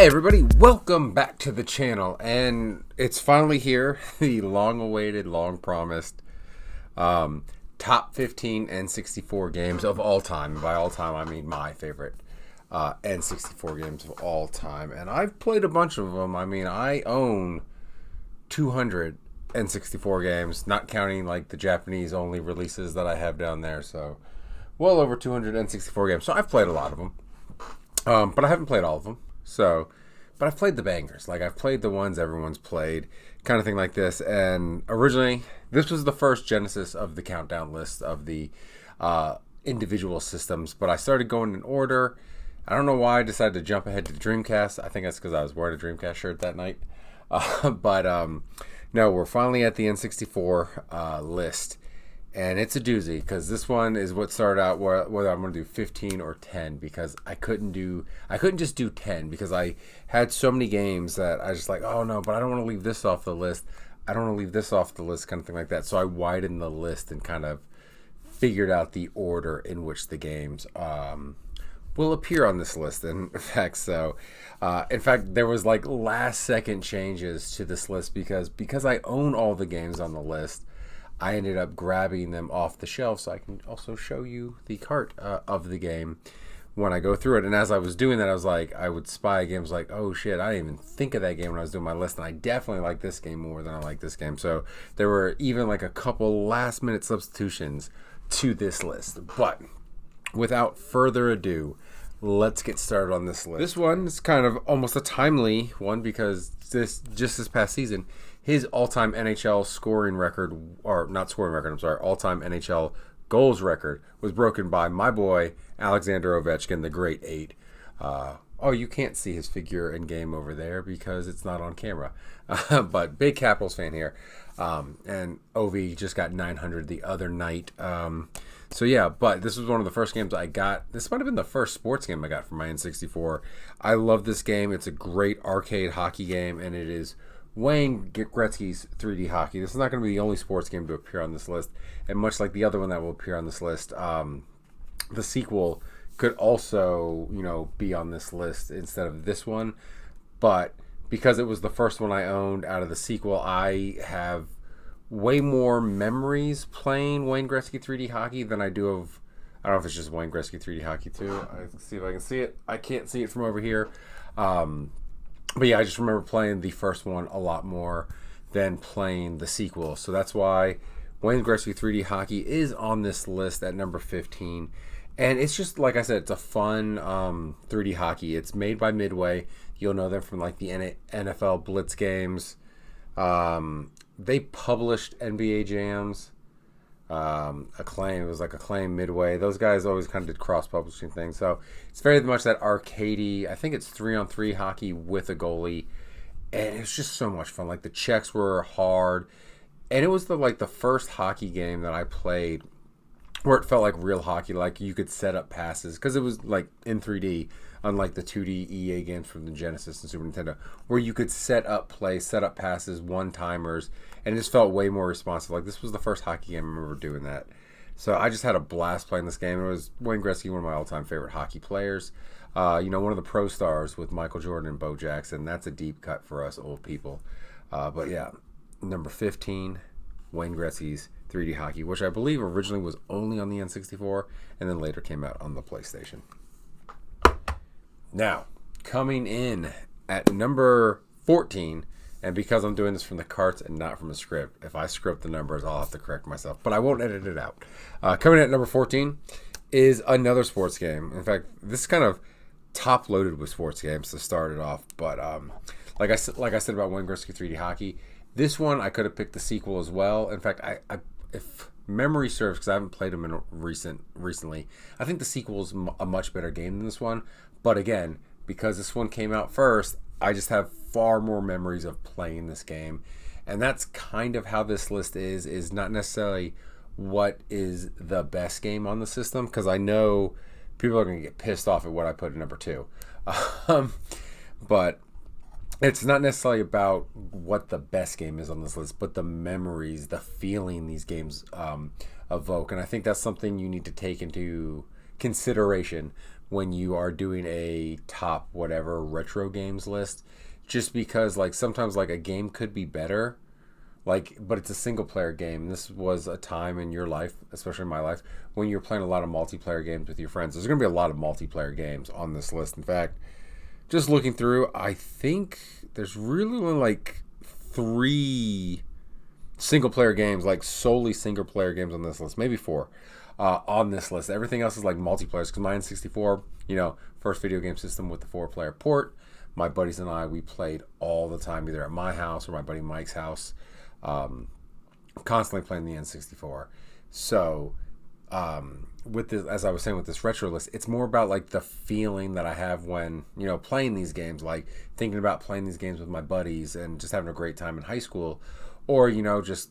Hey everybody, welcome back to the channel, and it's finally here, the long-awaited, long-promised top 15 N64 games of all time. By all time, I mean my favorite N64 games of all time, and I've played a bunch of them. I mean, I own 200 N64 games, not counting like the Japanese-only releases that I have down there, so well over 200 N64 games. So I've played a lot of them, but I haven't played all of them. So, but I've played the bangers. Like, I've played the ones everyone's played, kind of thing like this. And originally, this was the first genesis of the countdown list of the individual systems. But I started going in order. I don't know why I decided to jump ahead to the Dreamcast. I think that's because I was wearing a Dreamcast shirt that night. No, we're finally at the N64 list. And it's a doozy, because this one is what started out whether I'm going to do 15 or 10, because I couldn't just do 10, because I had so many games that I was just like, oh no, but I don't want to leave this off the list. I don't want to leave this off the list, kind of thing like that. So I widened the list and kind of figured out the order in which the games will appear on this list. In fact, there was like last second changes to this list because I own all the games on the list. I ended up grabbing them off the shelf so I can also show you the cart of the game when I go through it. And as I was doing that, I would spy a game. I was like, oh shit, I didn't even think of that game when I was doing my list. And I definitely like this game more than I like this game. So there were even like a couple last minute substitutions to this list. But without further ado, let's get started on this list. This one is kind of almost a timely one, because this past season, his all-time NHL scoring record, or not scoring record, I'm sorry, all-time NHL goals record was broken by my boy, Alexander Ovechkin, the Great Eight. You can't see his figure in game over there because it's not on camera. But big Capitals fan here. And Ovi just got 900 the other night. So yeah, but this was one of the first games I got. This might have been the first sports game I got from my N64. I love this game. It's a great arcade hockey game, and it is Wayne Gretzky's 3D hockey. This is not going to be the only sports game to appear on this list, and much like the other one that will appear on this list, the sequel could also, be on this list instead of this one. But because it was the first one I owned out of the sequel, I have way more memories playing Wayne Gretzky 3D hockey than I do of, I don't know if it's just Wayne Gretzky 3D hockey too. Let's see if I can see it. I can't see it from over here. But yeah, I just remember playing the first one a lot more than playing the sequel. So that's why Wayne Gretzky 3D hockey is on this list at number 15. And it's just, like I said, it's a fun 3D hockey. It's made by Midway. You'll know them from like the NFL Blitz games. They published NBA Jams. Acclaim, it was like Acclaim, Midway. Those guys always kind of did cross-publishing things. So it's very much that arcadey. I think it's 3-on-3 hockey with a goalie, and it's just so much fun. Like, the checks were hard, and it was the first hockey game that I played where it felt like real hockey. Like, you could set up passes because it was like in 3D, unlike the 2D EA games from the Genesis and Super Nintendo, where you could set up plays, set up passes, one-timers, and it just felt way more responsive. Like, this was the first hockey game I remember doing that. So I just had a blast playing this game. It was Wayne Gretzky, one of my all-time favorite hockey players. One of the pro stars with Michael Jordan and Bo Jackson. That's a deep cut for us old people. But yeah, number 15, Wayne Gretzky's 3D hockey, which I believe originally was only on the N64 and then later came out on the PlayStation. Now, coming in at number 14, and because I'm doing this from the carts and not from a script, if I script the numbers, I'll have to correct myself, but I won't edit it out. Coming in at number 14 is another sports game. In fact, this is kind of top-loaded with sports games to start it off, but like I said about Wayne Gretzky 3D hockey, this one I could have picked the sequel as well. In fact, if memory serves, because I haven't played them recently, I think the sequel is a much better game than this one. But again, because this one came out first, I just have far more memories of playing this game. And that's kind of how this list is not necessarily what is the best game on the system, because I know people are going to get pissed off at what I put at number 2. But it's not necessarily about what the best game is on this list, but the memories, the feeling these games evoke. And I think that's something you need to take into consideration when you are doing a top whatever retro games list, just because like sometimes like a game could be better, like, but it's a single player game. This was a time in your life, especially in my life, when you're playing a lot of multiplayer games with your friends. There's going to be a lot of multiplayer games on this list. In fact, just looking through, I think there's really only like 3 single player games, like solely single player games on this list, maybe 4 on this list. Everything else is like multiplayers because my N64, first video game system with the 4-player port. My buddies and I, we played all the time, either at my house or my buddy Mike's house. Constantly playing the N64. So, with this, as I was saying with this retro list, it's more about like the feeling that I have when, playing these games, like thinking about playing these games with my buddies and just having a great time in high school, or, just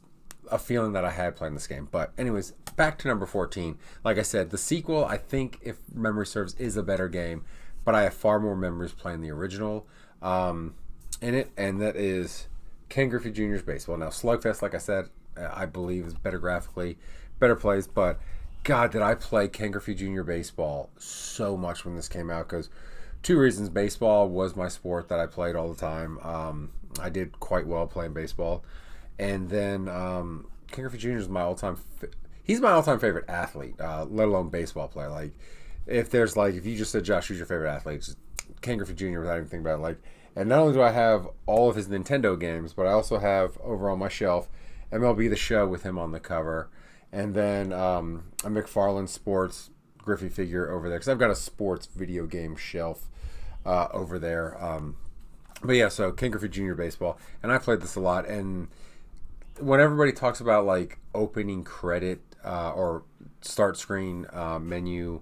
a feeling that I had playing this game. But anyways, back to number 14. Like I said, the sequel, I think, if memory serves, is a better game, but I have far more memories playing the original in it, and that is Ken Griffey Jr.'s Baseball. Now, Slugfest, like I said, I believe is better graphically, better plays, but God, did I play Ken Griffey Jr. Baseball so much when this came out, because 2 reasons. Baseball was my sport that I played all the time. I did quite well playing baseball. And then Ken Griffey Jr. is my all-time he's my all-time favorite athlete, let alone baseball player. Like, if you just said, Josh, who's your favorite athlete? It's Ken Griffey Jr. without even thinking about it. Like, and not only do I have all of his Nintendo games, but I also have over on my shelf MLB The Show with him on the cover. And then a McFarlane Sports Griffey figure over there, because I've got a sports video game shelf over there. But yeah, so Ken Griffey Jr. Baseball. And I played this a lot. And when everybody talks about like opening credit or start screen menu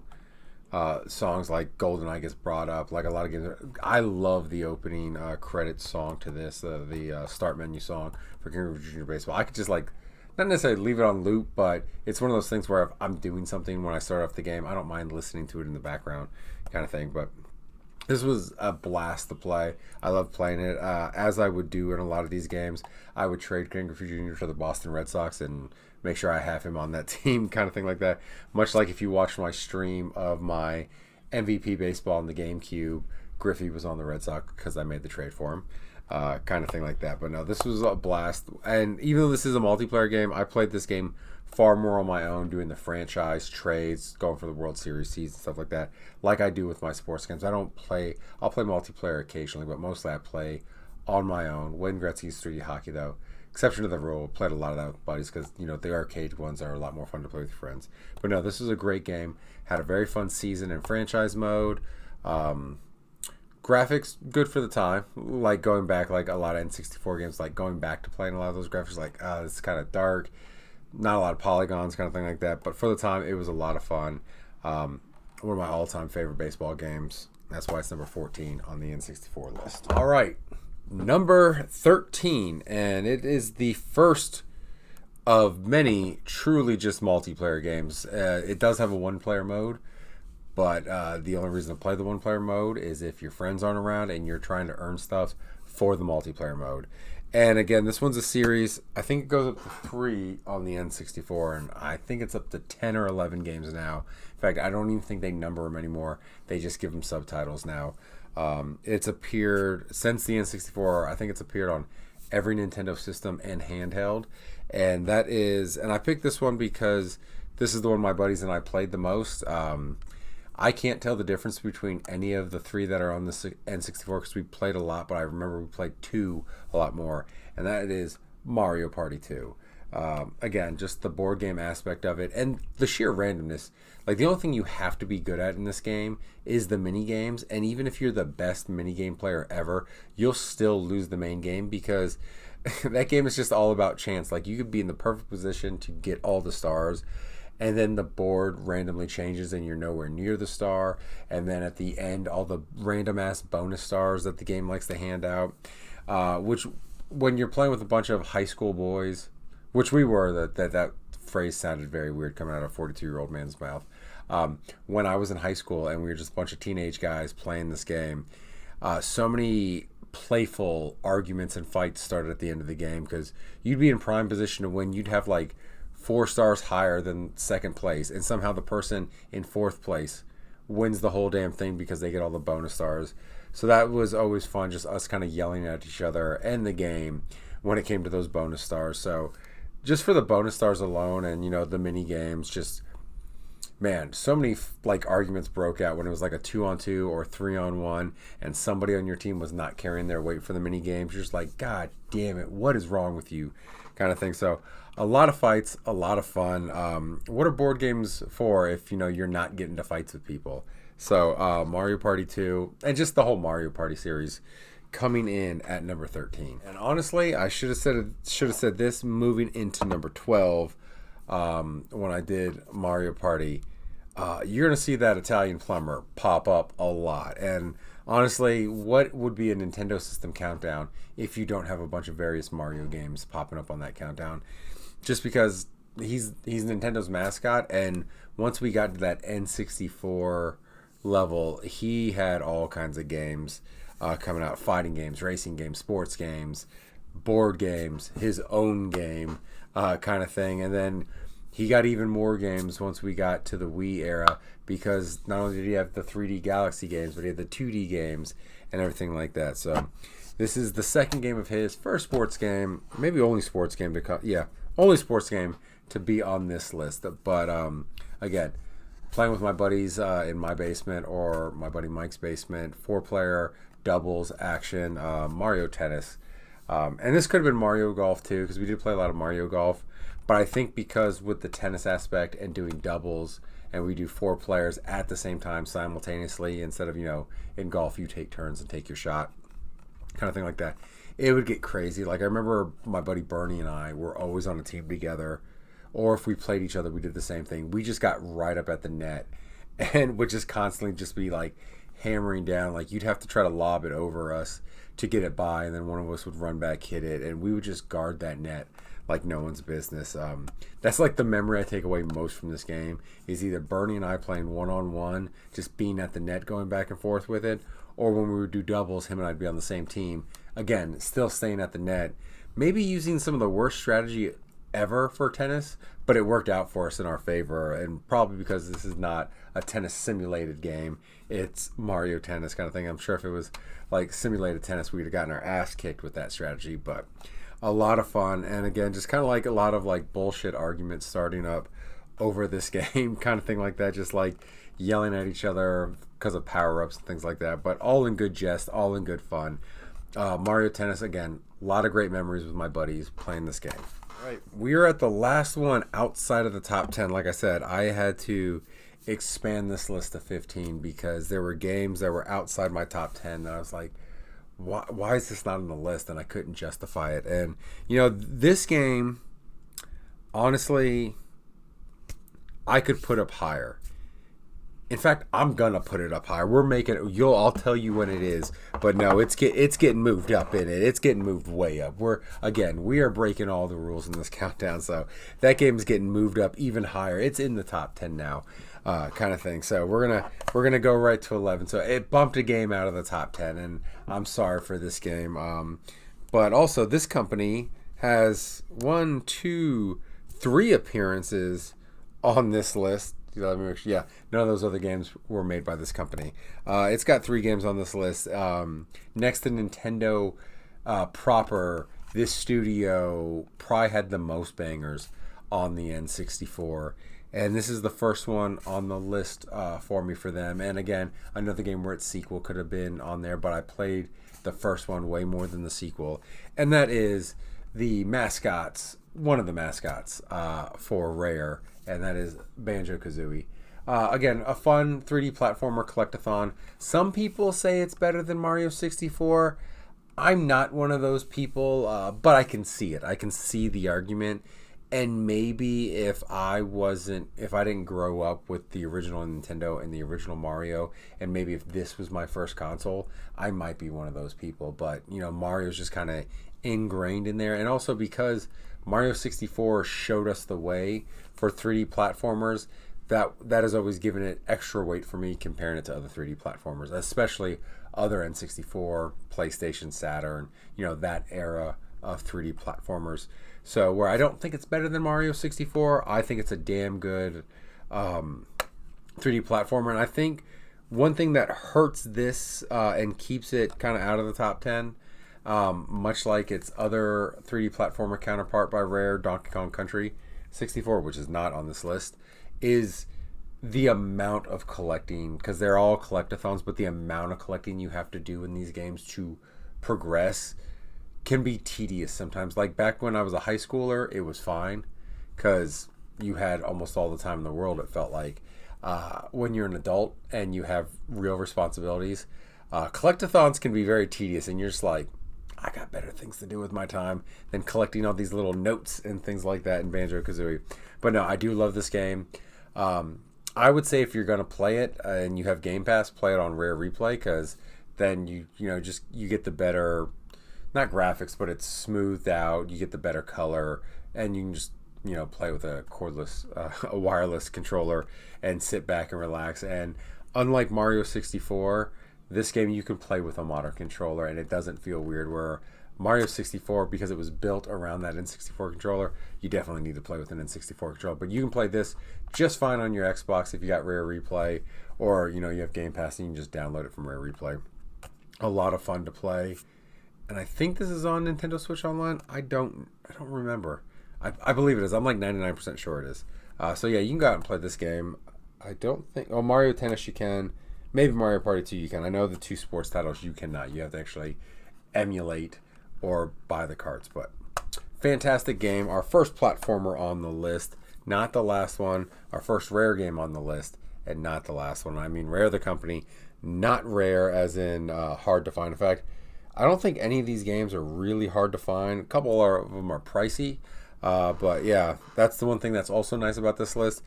songs, like GoldenEye gets brought up, like a lot of games, I love the opening credit song to this, the start menu song for King of Junior Baseball. I could just like, not necessarily leave it on loop, but it's one of those things where if I'm doing something when I start off the game, I don't mind listening to it in the background kind of thing. But this was a blast to play. I love playing it. As I would do in a lot of these games, I would trade Ken Griffey Jr. for the Boston Red Sox and make sure I have him on that team, kind of thing like that. Much like if you watch my stream of my MVP baseball in the GameCube, Griffey was on the Red Sox because I made the trade for him, kind of thing like that. But no, this was a blast. And even though this is a multiplayer game, I played this game far more on my own, doing the franchise trades, going for the World Series seeds and stuff like that, like I do with my sports games. I'll play multiplayer occasionally, but mostly I play on my own. Wayne Gretzky's 3D hockey, though, exception to the rule, played a lot of that with buddies, because the arcade ones are a lot more fun to play with your friends. But no, this was a great game. Had a very fun season in franchise mode. Graphics good for the time, like going back, like a lot of N64 games, like going back to playing a lot of those graphics, like it's kind of dark, not a lot of polygons, kind of thing like that. But for the time, it was a lot of fun. One of my all-time favorite baseball games. That's why it's number 14 on the N64 list. All right, number 13, and it is the first of many truly just multiplayer games. It does have a one-player mode, but the only reason to play the one-player mode is if your friends aren't around and you're trying to earn stuff for the multiplayer mode. And again, this one's a series. I think it goes up to 3 on the N64, and I think it's up to 10 or 11 games now. In fact, I don't even think they number them anymore. They just give them subtitles now. It's appeared since the N64. I think it's appeared on every Nintendo system and handheld. And I picked this one because this is the one my buddies and I played the most. I can't tell the difference between any of the 3 that are on the N64 because we played a lot, but I remember we played 2 a lot more, and that is Mario Party 2. Again, just the board game aspect of it and the sheer randomness. Like, the only thing you have to be good at in this game is the mini games, and even if you're the best mini game player ever, you'll still lose the main game because that game is just all about chance. Like, you could be in the perfect position to get all the stars, and then the board randomly changes and you're nowhere near the star, and then at the end, all the random ass bonus stars that the game likes to hand out, which when you're playing with a bunch of high school boys, which we were, that phrase sounded very weird coming out of a 42-year-old man's mouth. When I was in high school and we were just a bunch of teenage guys playing this game, so many playful arguments and fights started at the end of the game because you'd be in prime position to win. You'd have like 4 stars higher than second place, and somehow the person in 4th place wins the whole damn thing because they get all the bonus stars. So that was always fun, just us kind of yelling at each other and the game when it came to those bonus stars. So just for the bonus stars alone, and the mini games, just man, so many like arguments broke out when it was like a 2-on-2 or 3-on-1, and somebody on your team was not carrying their weight for the mini games. You're just like, God damn it, what is wrong with you, kind of thing. So a lot of fights, a lot of fun. What are board games for if you're not getting to fights with people? So Mario Party 2 and just the whole Mario Party series coming in at number 13. And honestly, I should have said this moving into number 12 when I did Mario Party. You're going to see that Italian plumber pop up a lot. And honestly, what would be a Nintendo system countdown if you don't have a bunch of various Mario games popping up on that countdown? Just because he's Nintendo's mascot, and once we got to that N64 level, he had all kinds of games coming out: fighting games, racing games, sports games, board games, his own game, kind of thing. And then he got even more games once we got to the Wii era, because not only did he have the 3D Galaxy games, but he had the 2D games and everything like that. So this is the second game of his, first sports game, maybe only sports game to come. Yeah, only sports game to be on this list. But again, playing with my buddies in my basement or my buddy Mike's basement, 4-player doubles action, Mario Tennis. And this could have been Mario Golf too, because we did play a lot of Mario Golf. But I think because with the tennis aspect and doing doubles, and we do 4 players at the same time simultaneously, instead of, in golf you take turns and take your shot, kind of thing like that, it would get crazy. Like I remember my buddy Bernie and I were always on a team together, or if we played each other, we did the same thing. We just got right up at the net and would just constantly just be like hammering down. Like you'd have to try to lob it over us to get it by, and then one of us would run back, hit it, and we would just guard that net like no one's business. That's like the memory I take away most from this game, is either Bernie and I playing one-on-one, just being at the net going back and forth with it, or when we would do doubles, him and I'd be on the same team, again still staying at the net, maybe using some of the worst strategy ever for tennis, but it worked out for us in our favor. And probably because this is not a tennis simulated game, it's Mario Tennis kind of thing. I'm sure if it was like simulated tennis, we'd have gotten our ass kicked with that strategy. But a lot of fun, and again, just kind of like a lot of like bullshit arguments starting up over this game, kind of thing like that, just like yelling at each other because of power-ups and things like that, but all in good jest, all in good fun. Mario Tennis, again, a lot of great memories with my buddies playing this game. All right, we are at the last one outside of the top 10. Like I said, I had to expand this list to 15 because there were games that were outside my top 10 that I was like, why is this not on the list? And I couldn't justify it. And, this game, honestly, I could put up higher. In fact, I'm going to put it up higher. We're making it. I'll tell you when it is. But no, it's getting moved up in it. It's getting moved way up. We are breaking all the rules in this countdown. So that game is getting moved up even higher. It's in the top 10 now. Kind of thing. So we're gonna go right to 11. So it bumped a game out of the top 10, and I'm sorry for this game. But also this company has 1, 2, 3 appearances on this list. Let me make sure. Yeah, none of those other games were made by this company. It's got 3 games on this list. Next to Nintendo proper, this studio probably had the most bangers on the N64. And this is the first one on the list for me for them. And again, another game where its sequel could have been on there, but I played the first one way more than the sequel. And that is the mascots, one of the mascots for Rare, and that is Banjo-Kazooie. Again, a fun 3D platformer collectathon. Some people say it's better than Mario 64. I'm not one of those people, but I can see it. I can see the argument. And maybe if I didn't grow up with the original Nintendo and the original Mario, and maybe if this was my first console, I might be one of those people. But, Mario's just kind of ingrained in there. And also because Mario 64 showed us the way for 3D platformers, that has always given it extra weight for me comparing it to other 3D platformers, especially other N64, PlayStation, Saturn, that era of 3D platformers. So where I don't think it's better than Mario 64, I think it's a damn good 3D platformer. And I think One thing that hurts this and keeps it kind of out of the top 10, much like its other 3D platformer counterpart by Rare, Donkey Kong Country 64, which is not on this list, is the amount of collecting, because they're all collectathons, but the amount of collecting you have to do in these games to progress can be tedious sometimes. Like back when I was a high schooler, it was fine because you had almost all the time in the world, it felt like. When you're an adult and you have real responsibilities, collectathons can be very tedious, and you're just like, I got better things to do with my time than collecting all these little notes and things like that in Banjo-Kazooie. But no, I do love this game. I would say if you're going to play it and you have Game Pass, play it on Rare Replay, because then you get the better, not graphics, but it's smoothed out. You get the better color, and you can just play with a cordless, a wireless controller and sit back and relax. And unlike Mario 64, this game you can play with a modern controller and it doesn't feel weird. Where Mario 64, because it was built around that N64 controller, you definitely need to play with an N64 controller. But you can play this just fine on your Xbox if you got Rare Replay, or you have Game Pass and you can just download it from Rare Replay. A lot of fun to play. And I think this is on Nintendo Switch Online. I don't remember. I believe it is. I'm like 99% sure it is. So yeah, you can go out and play this game. I don't think... Oh, Mario Tennis you can. Maybe Mario Party 2 you can. I know the two sports titles you cannot. You have to actually emulate or buy the carts. But fantastic game. Our first platformer on the list. Not the last one. Our first Rare game on the list. And not the last one. I mean Rare the company. Not Rare as in hard to find. In fact, I don't think any of these games are really hard to find. A couple of them are pricey. But yeah, that's the one thing that's also nice about this list.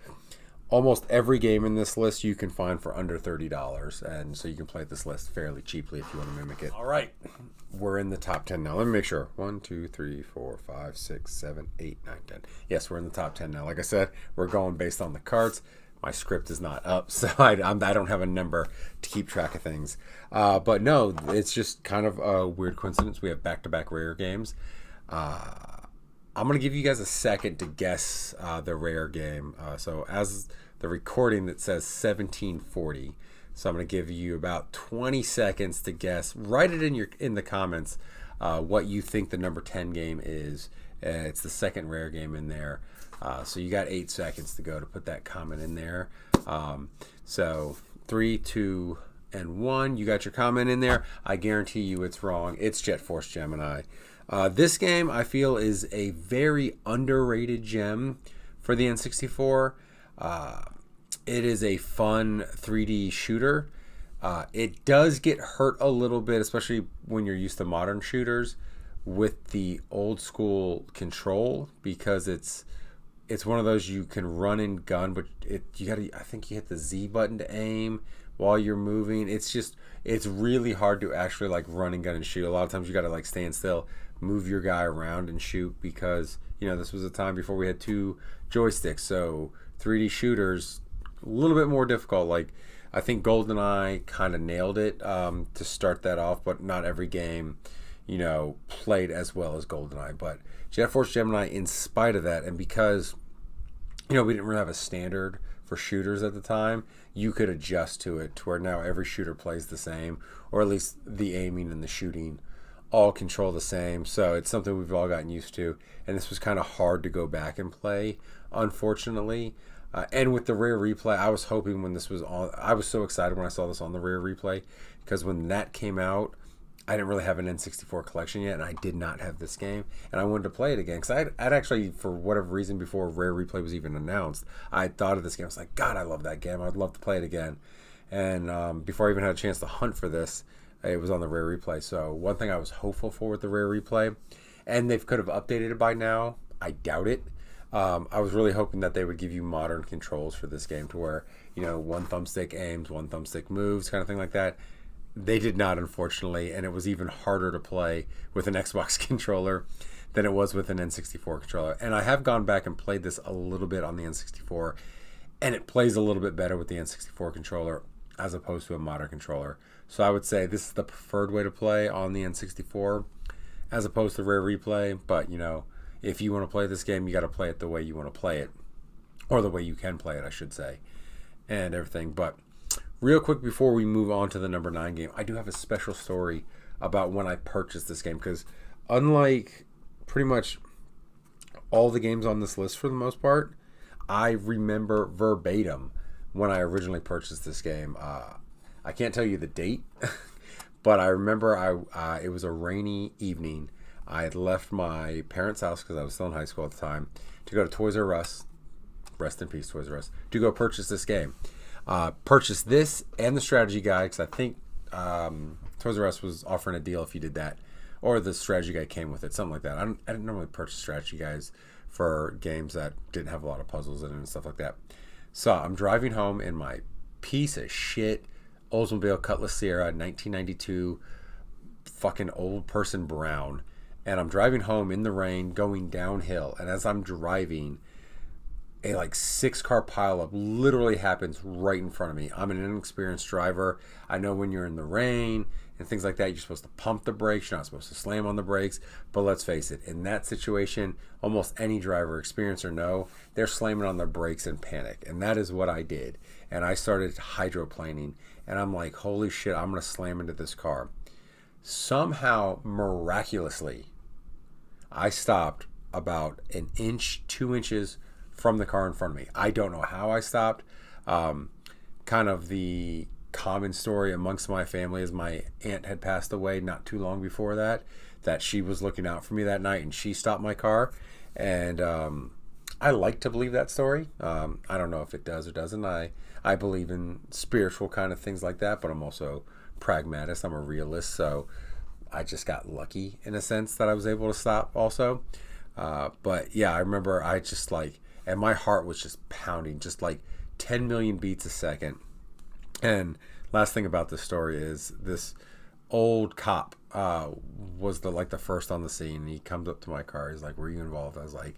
Almost every game in this list you can find for under $30, and so you can play this list fairly cheaply if you want to mimic it. All right, we're in the top 10 now. Let me make sure. 1, 2, 3, 4, 5, 6, 7, 8, 9, 10. Yes, we're in the top 10 now. Like I said, we're going based on the carts. My script is not up, so I don't have a number to keep track of things. But no, it's just kind of a weird coincidence. We have back-to-back Rare games. I'm going to give you guys a second to guess the Rare game. So as the recording that says 1740. So I'm going to give you about 20 seconds to guess. Write it in the comments what you think the number 10 game is. It's the second Rare game in there. So you got 8 seconds to go to put that comment in there. So 3, 2, and 1. You got your comment in there. I guarantee you it's wrong. It's Jet Force Gemini. This game, I feel, is a very underrated gem for the N64. It is a fun 3D shooter. It does get hurt a little bit, especially when you're used to modern shooters, with the old school control, because it's one of those you can run and gun, but I think you hit the Z button to aim while you're moving. It's really hard to actually like run and gun and shoot. A lot of times you got to like stand still, move your guy around and shoot, because this was a time before we had 2 joysticks, so 3D shooters a little bit more difficult. Like I think GoldenEye kind of nailed it to start that off, but not every game played as well as GoldenEye. But Jet Force Gemini, in spite of that, and because we didn't really have a standard for shooters at the time, you could adjust to it to where now every shooter plays the same, or at least the aiming and the shooting all control the same. So it's something we've all gotten used to, and this was kind of hard to go back and play, unfortunately. And with the Rare Replay, I was hoping when this was on, I was so excited when I saw this on the Rare Replay, because when that came out, I didn't really have an N64 collection yet, and I did not have this game, and I wanted to play it again, because I'd actually, for whatever reason, before Rare Replay was even announced, I thought of this game. I was like, God, I love that game. I'd love to play it again. And before I even had a chance to hunt for this, it was on the Rare Replay. So one thing I was hopeful for with the Rare Replay, and they could have updated it by now, I doubt it. I was really hoping that they would give you modern controls for this game, to where, one thumbstick aims, one thumbstick moves, kind of thing like that. They did not, unfortunately, and it was even harder to play with an Xbox controller than it was with an N64 controller. And I have gone back and played this a little bit on the N64, and it plays a little bit better with the N64 controller as opposed to a modern controller. So I would say this is the preferred way to play on the N64 as opposed to Rare Replay. But, if you want to play this game, you got to play it the way you want to play it, or the way you can play it, I should say, and everything. But real quick before we move on to the number 9 game, I do have a special story about when I purchased this game, because unlike pretty much all the games on this list for the most part, I remember verbatim when I originally purchased this game. I can't tell you the date, but I remember it was a rainy evening. I had left my parents' house because I was still in high school at the time to go to Toys R Us. Rest in peace, Toys R Us. To go purchase this game. Purchase this and the strategy guide, because I think Toys R Us was offering a deal if you did that, or the strategy guide came with it, something like that. I didn't normally purchase strategy guides for games that didn't have a lot of puzzles in it and stuff like that. So I'm driving home in my piece of shit Oldsmobile Cutlass Sierra 1992 fucking old person brown, and I'm driving home in the rain going downhill, and as I'm driving, a like 6-car pileup literally happens right in front of me. I'm an inexperienced driver. I know when you're in the rain and things like that, you're supposed to pump the brakes. You're not supposed to slam on the brakes. But let's face it, in that situation, almost any driver, experienced or no, they're slamming on their brakes in panic. And that is what I did. And I started hydroplaning. And I'm like, holy shit, I'm going to slam into this car. Somehow, miraculously, I stopped about an inch, 2 inches from the car in front of me. I don't know how I stopped. Kind of the common story amongst my family is my aunt had passed away not too long before that she was looking out for me that night and she stopped my car. And I like to believe that story. I don't know if it does or doesn't. I believe in spiritual kind of things like that, but I'm also pragmatist. I'm a realist, so I just got lucky in a sense that I was able to stop also. But yeah, I remember I just like, and my heart was just pounding, just like 10 million beats a second. And last thing about this story is this old cop was the first on the scene. And he comes up to my car. He's like, "Were you involved?" I was like,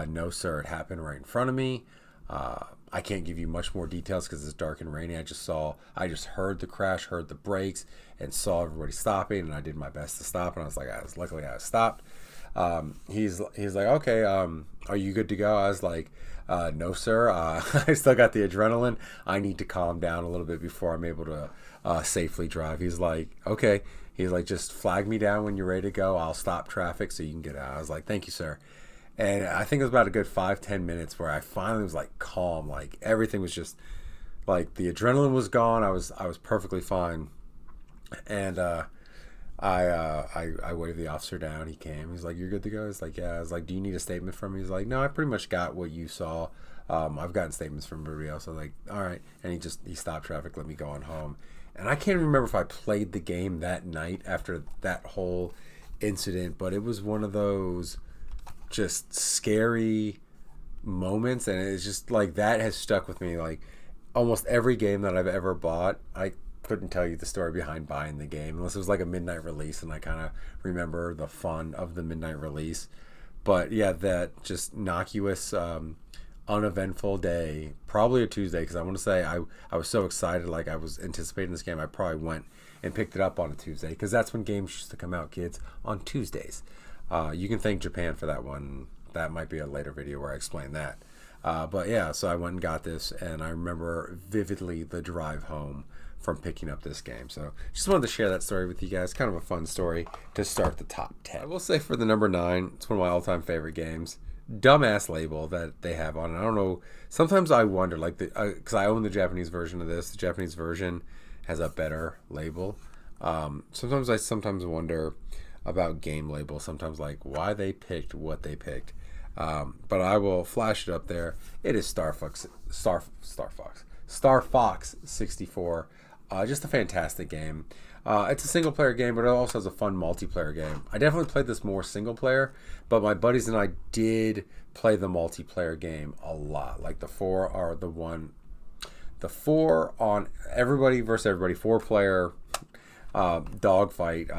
"No, sir. It happened right in front of me. I can't give you much more details because it's dark and rainy. I just heard the crash, heard the brakes, and saw everybody stopping. And I did my best to stop. And I was like, luckily I stopped." He's like, "Okay, are you good to go?" I was like, "No, sir. I still got the adrenaline. I need to calm down a little bit before I'm able to safely drive." He's like, "Okay." He's like, "Just flag me down when you're ready to go. I'll stop traffic so you can get out." I was like, "Thank you, sir." And I think it was about a good 5-10 minutes where I finally was like calm. Like everything was just like the adrenaline was gone. I was perfectly fine. And I waved the officer down. He came. He's like, "You're good to go?" He's like, "Yeah." I was like, "Do you need a statement from me?" He's like, "No, I pretty much got what you saw. I've gotten statements from everybody else." I was like, "All right." And he stopped traffic, let me go on home. And I can't remember if I played the game that night after that whole incident, but it was one of those just scary moments, and it's just like that has stuck with me. Like almost every game that I've ever bought, I couldn't tell you the story behind buying the game unless it was like a midnight release, and I kind of remember the fun of the midnight release. But yeah, that just innocuous, uneventful day, probably a Tuesday, because I want to say I was so excited, like I was anticipating this game. I probably went and picked it up on a Tuesday because that's when games used to come out, kids, on Tuesdays. You can thank Japan for that one. That might be a later video where I explain that. But yeah, so I went and got this, and I remember vividly the drive home from picking up this game. So just wanted to share that story with you guys. Kind of a fun story to start the top 10. I will say for the number 9, it's one of my all-time favorite games. Dumbass label that they have on it. I don't know. Sometimes I wonder, like, because I own the Japanese version of this. The Japanese version has a better label. Sometimes I wonder about game labels. Sometimes like why they picked what they picked. But I will flash it up there. It is Star Fox 64. Just a fantastic game. It's a single player game, but it also has a fun multiplayer game. I definitely played this more single player, but my buddies and I did play the multiplayer game a lot. Like the 4 on everybody versus everybody 4-player dogfight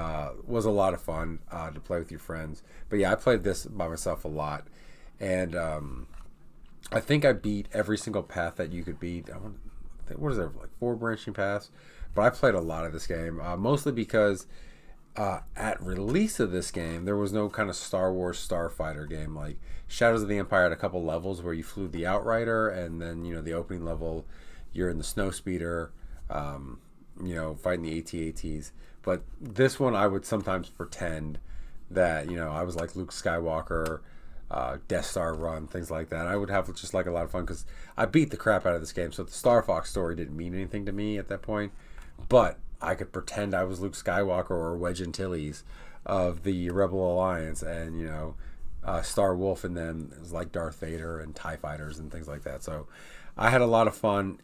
was a lot of fun to play with your friends. But yeah, I played this by myself a lot, and I think I beat every single path that you could beat. What is there, like 4 branching paths? But I played a lot of this game, mostly because at release of this game, there was no kind of Star Wars Starfighter game. Like Shadows of the Empire had a couple levels where you flew the Outrider, and then the opening level, you're in the Snowspeeder. fighting the AT-ATs. But this one, I would sometimes pretend that I was like Luke Skywalker, Death Star run, things like that. I would have just like a lot of fun because I beat the crap out of this game. So the Star Fox story didn't mean anything to me at that point, but I could pretend I was Luke Skywalker or Wedge Antilles of the Rebel Alliance, and Star Wolf and them is like Darth Vader and TIE fighters and things like that. So I had a lot of fun,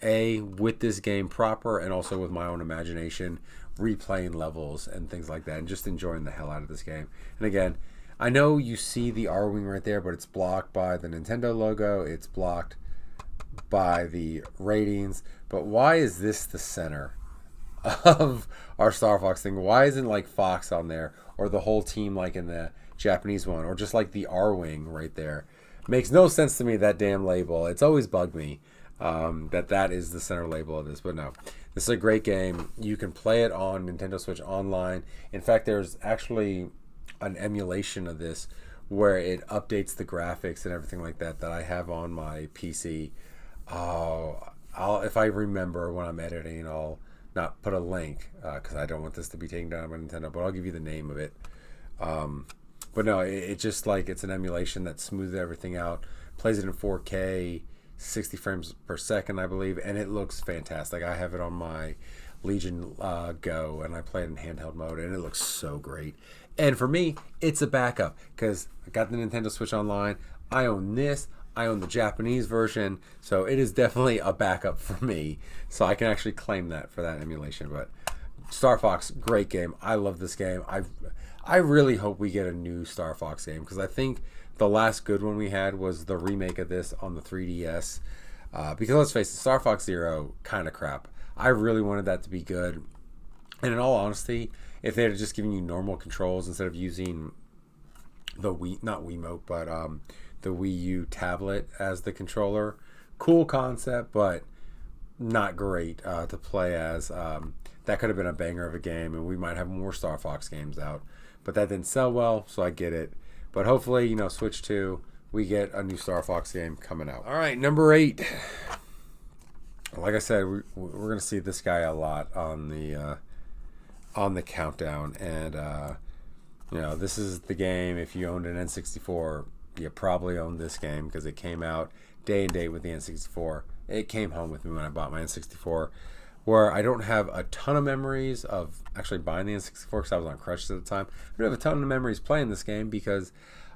with this game proper and also with my own imagination, replaying levels and things like that and just enjoying the hell out of this game. And again, I know you see the R-Wing right there, but it's blocked by the Nintendo logo. It's blocked by the ratings. But why is this the center of our Star Fox thing? Why isn't like Fox on there or the whole team like in the Japanese one or just like the R-Wing right there? Makes no sense to me, that damn label. It's always bugged me that is the center label of this. But no, this is a great game. You can play it on Nintendo Switch online. In fact, there's actually an emulation of this where it updates the graphics and everything like that I have on my PC. If I remember when I'm editing, I'll not put a link because I don't want this to be taken down by Nintendo, but I'll give you the name of it. But no, it just like it's an emulation that smooths everything out, plays it in 4K, 60 frames per second, I believe, and it looks fantastic. I have it on my Legion Go, and I play it in handheld mode, and it looks so great. And for me, it's a backup because I got the Nintendo Switch Online. I own this. I own the Japanese version, so it is definitely a backup for me. So I can actually claim that for that emulation. But Star Fox, great game. I love this game. I really hope we get a new Star Fox game because I think the last good one we had was the remake of this on the 3DS. Because let's face it, Star Fox Zero, kind of crap. I really wanted that to be good. And in all honesty, if they had just given you normal controls instead of using the not Wiimote, but the Wii U tablet as the controller, cool concept, but not great to play as. That could have been a banger of a game, and we might have more Star Fox games out. But that didn't sell well, so I get it. But hopefully, Switch 2, we get a new Star Fox game coming out. All right, number 8. Like I said, we're going to see this guy a lot on the countdown. And, this is the game. If you owned an N64, you probably owned this game because it came out day and date with the N64. It came home with me when I bought my N64, where I don't have a ton of memories of actually buying the N64 because I was on crutches at the time. I don't have a ton of memories playing this game because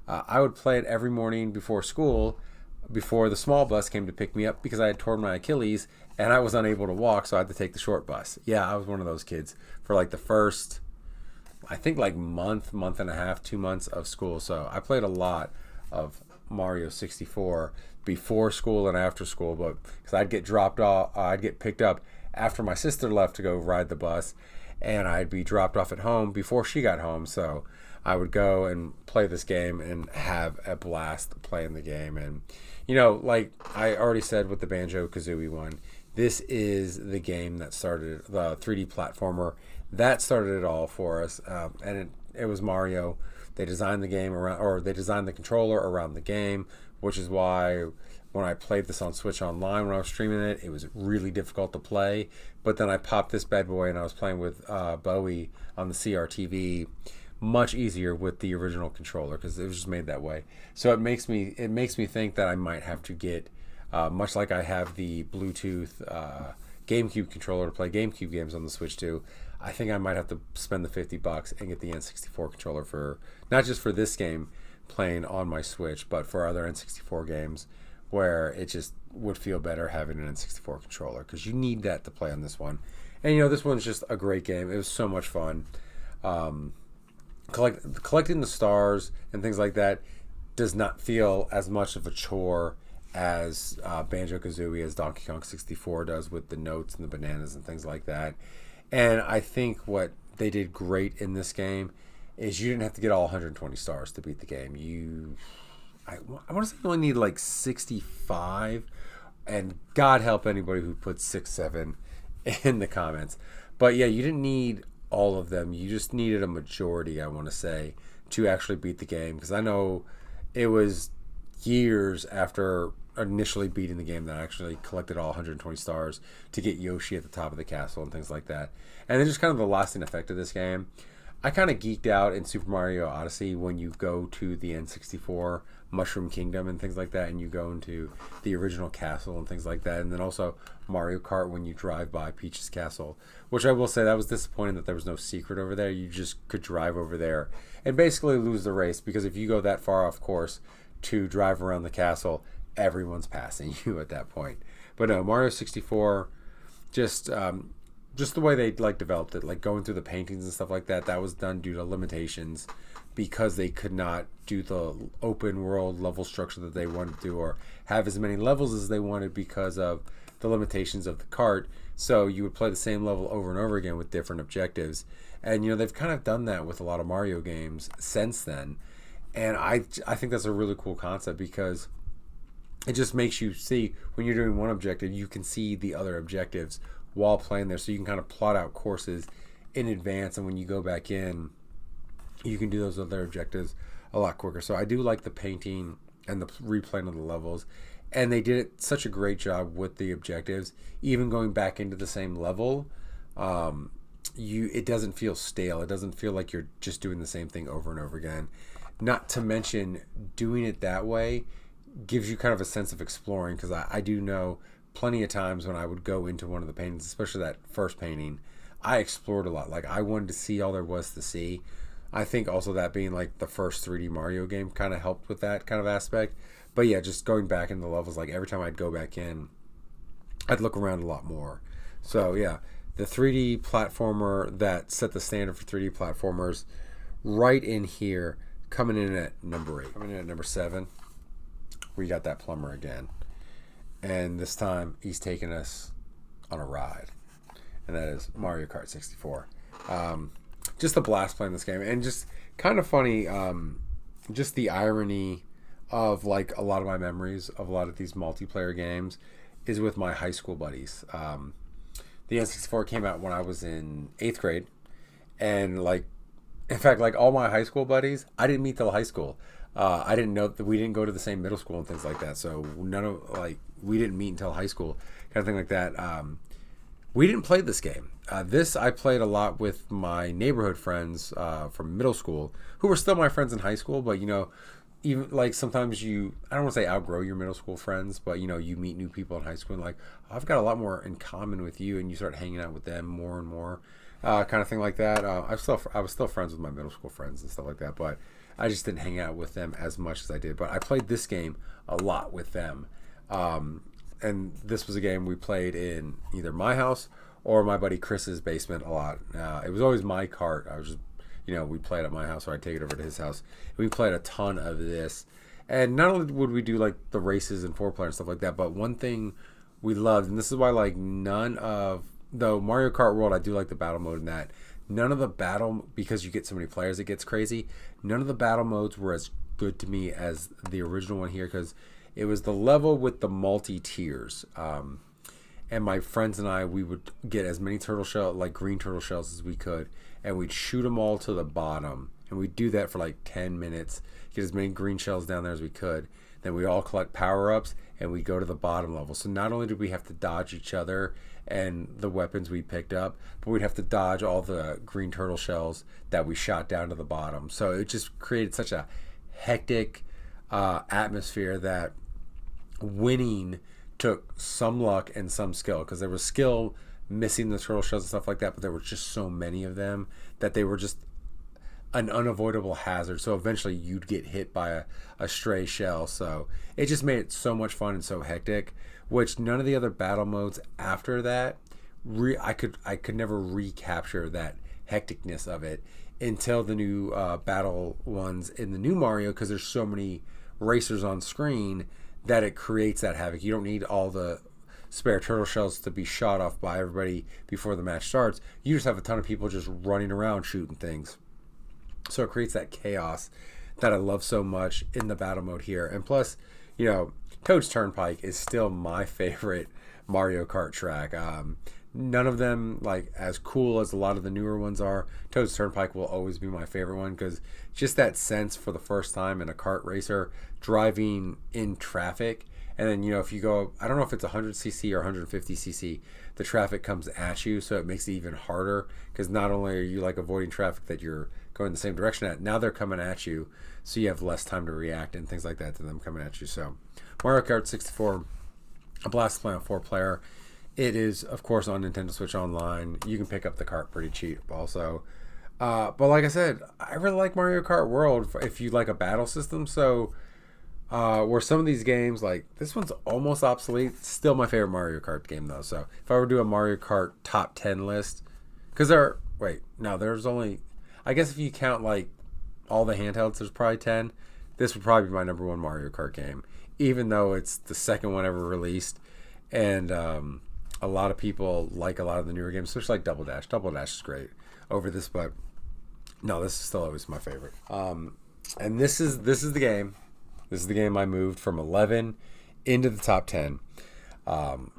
I would play it every morning before school, before the small bus came to pick me up because I had torn my Achilles and I was unable to walk, so I had to take the short bus. Yeah, I was one of those kids for like the first, I think like month and a half, 2 months of school. So I played a lot of Mario 64 before school and after school, but because I'd get dropped off, I'd get picked up after my sister left to go ride the bus, and I'd be dropped off at home before she got home. So I would go and play this game and have a blast playing the game. And like I already said with the Banjo-Kazooie one, this is the game that started the 3D platformer that started it all for us. And it was Mario. They designed the game around, or they designed the controller around the game, which is why when I played this on Switch Online when I was streaming it, it was really difficult to play. But then I popped this bad boy and I was playing with Bowie on the CRTV, much easier with the original controller because it was just made that way. So it makes me think that I might have to get, much like I have the Bluetooth GameCube controller to play GameCube games on the Switch too. I think I might have to spend the $50 and get the N64 controller for not just for this game playing on my Switch, but for other N64 games where it just would feel better having an N64 controller because you need that to play on this one. And this one's just a great game. It was so much fun. Collecting the stars and things like that does not feel as much of a chore as Banjo-Kazooie, as Donkey Kong 64 does with the notes and the bananas and things like that. And I think what they did great in this game is you didn't have to get all 120 stars to beat the game. I want to say you only need like 65, and God help anybody who puts 6, 7 in the comments. But yeah, you didn't need all of them. You just needed a majority, I want to say, to actually beat the game. Because I know it was years after initially beating the game that I actually collected all 120 stars to get Yoshi at the top of the castle and things like that. And then just kind of the lasting effect of this game. I kind of geeked out in Super Mario Odyssey when you go to the N64 Mushroom Kingdom and things like that, and you go into the original castle and things like that. And then also Mario Kart when you drive by Peach's castle, which I will say that was disappointing that there was no secret over there. You just could drive over there and basically lose the race, because if you go that far off course to drive around the castle, everyone's passing you at that point. But no, Mario 64, just the way they like developed it, like going through the paintings and stuff like that, that was done due to limitations because they could not do the open world level structure that they wanted to, or have as many levels as they wanted because of the limitations of the cart. So you would play the same level over and over again with different objectives. And they've kind of done that with a lot of Mario games since then. And I think that's a really cool concept, because it just makes you see, when you're doing one objective, you can see the other objectives while playing there, so you can kind of plot out courses in advance, and when you go back in, you can do those other objectives a lot quicker. So I do like the painting and the replaying of the levels, and they did such a great job with the objectives. Even going back into the same level, it doesn't feel stale. It doesn't feel like you're just doing the same thing over and over again. Not to mention, doing it that way gives you kind of a sense of exploring, because I do know plenty of times when I would go into one of the paintings, especially that first painting, I explored a lot. Like, I wanted to see all there was to see. I think also that being like the first 3D Mario game kind of helped with that kind of aspect. But yeah, just going back into the levels, like every time I'd go back in, I'd look around a lot more. So yeah, the 3D platformer that set the standard for 3D platformers, right in here, coming in at number 8. Coming in at number 7, we got that plumber again. And this time, he's taking us on a ride. And that is Mario Kart 64. Just a blast playing this game. And just kind of funny, just the irony of like a lot of my memories of a lot of these multiplayer games is with my high school buddies. The N64 came out when I was in 8th grade. And like, in fact, like all my high school buddies, I didn't meet till high school. I didn't know that we didn't go to the same middle school and things like that. So we didn't meet until high school, kind of thing like that. We didn't play this game. This I played a lot with my neighborhood friends from middle school, who were still my friends in high school. But even like sometimes I don't want to say outgrow your middle school friends, but you meet new people in high school and like, oh, I've got a lot more in common with you, and you start hanging out with them more and more, kind of thing like that. I was still friends with my middle school friends and stuff like that, but I just didn't hang out with them as much as I did. But I played this game a lot with them. And this was a game we played in either my house or my buddy Chris's basement a lot. It was always my cart. I was just, we played at my house, or I'd take it over to his house. We played a ton of this. And not only would we do like the races and 4-player and stuff like that, but one thing we loved, and this is why like though Mario Kart World, I do like the battle mode in that. None of the battle, because you get so many players, it gets crazy. None of the battle modes were as good to me as the original one here, because it was the level with the multi-tiers. And my friends and I, we would get as many green turtle shells as we could, and we'd shoot them all to the bottom. And we'd do that for like 10 minutes, get as many green shells down there as we could. Then we all collect power-ups, and we go to the bottom level. So not only did we have to dodge each other and the weapons we picked up, but we'd have to dodge all the green turtle shells that we shot down to the bottom. So it just created such a hectic atmosphere that winning took some luck and some skill, because there was skill missing the turtle shells and stuff like that, but there were just so many of them that they were just an unavoidable hazard. So eventually you'd get hit by a stray shell. So it just made it so much fun and so hectic, which none of the other battle modes after that, I could never recapture that hecticness of it until the new battle ones in the new Mario, because there's so many racers on screen that it creates that havoc. You don't need all the spare turtle shells to be shot off by everybody before the match starts. You just have a ton of people just running around shooting things. So it creates that chaos that I love so much in the battle mode here. And plus, Toad's Turnpike is still my favorite Mario Kart track. None of them like as cool as a lot of the newer ones are. Toad's Turnpike will always be my favorite one, because just that sense for the first time in a kart racer driving in traffic And then, if you go, I don't know if it's 100cc or 150cc, the traffic comes at you, so it makes it even harder because not only are you like avoiding traffic that you're going the same direction at, now they're coming at you, so you have less time to react and things like that to them coming at you. So Mario Kart 64, a blast to play on 4-player. It is, of course, on Nintendo Switch Online. You can pick up the cart pretty cheap also. But like I said, I really like Mario Kart World if you like a battle system. So where some of these games, like this one's almost obsolete, it's still my favorite Mario Kart game though. So if I were to do a Mario Kart top 10 list, because there's only, I guess if you count like all the handhelds, there's probably 10. This would probably be my number one Mario Kart game, even though it's the second one ever released. And a lot of people like a lot of the newer games, especially like Double Dash. Double Dash is great over this, but no, this is still always my favorite. And this is the game. This is the game I moved from 11 into the top 10.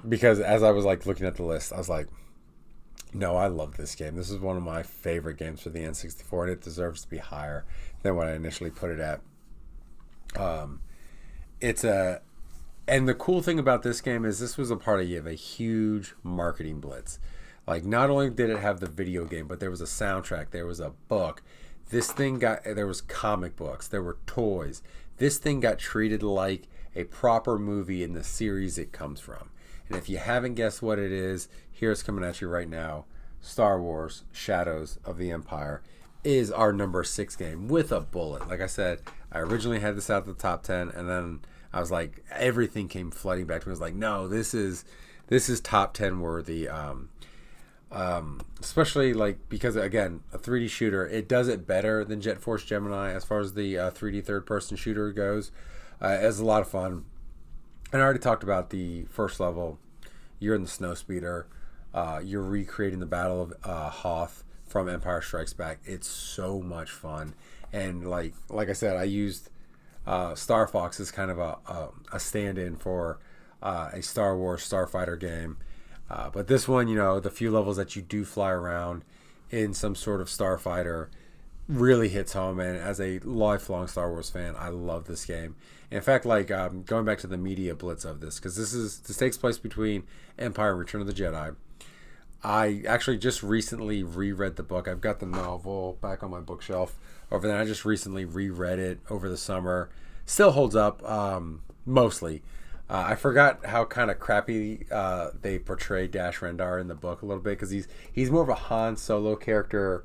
Because as I was like looking at the list, I was like, no, I love this game. This is one of my favorite games for the N64, and it deserves to be higher than what I initially put it at. And the cool thing about this game is this was a part of a huge marketing blitz. Like, not only did it have the video game, but there was a soundtrack, there was a book. There was comic books, there were toys. This thing got treated like a proper movie in the series it comes from. And if you haven't guessed what it is, here's coming at you right now. Star Wars Shadows of the Empire is our number 6 game with a bullet. Like I said, I originally had this out the top 10, and then I was like, everything came flooding back to me. I was like, no, this is top 10 worthy. Especially like because again, a 3D shooter, it does it better than Jet Force Gemini as far as the 3D third-person shooter goes. It's a lot of fun. And I already talked about the first level. You're in the snowspeeder. You're recreating the Battle of Hoth from Empire Strikes Back. It's so much fun. And like I said, I used Star Fox as kind of a stand-in for a Star Wars Starfighter game. But this one, the few levels that you do fly around in some sort of starfighter really hits home. And as a lifelong Star Wars fan, I love this game. In fact, like going back to the media blitz of this, because this takes place between Empire and Return of the Jedi. I actually just recently reread the book. I've got the novel back on my bookshelf over there. I just recently reread it over the summer. Still holds up, mostly. I forgot how kind of crappy they portray Dash Rendar in the book a little bit, because he's more of a Han Solo character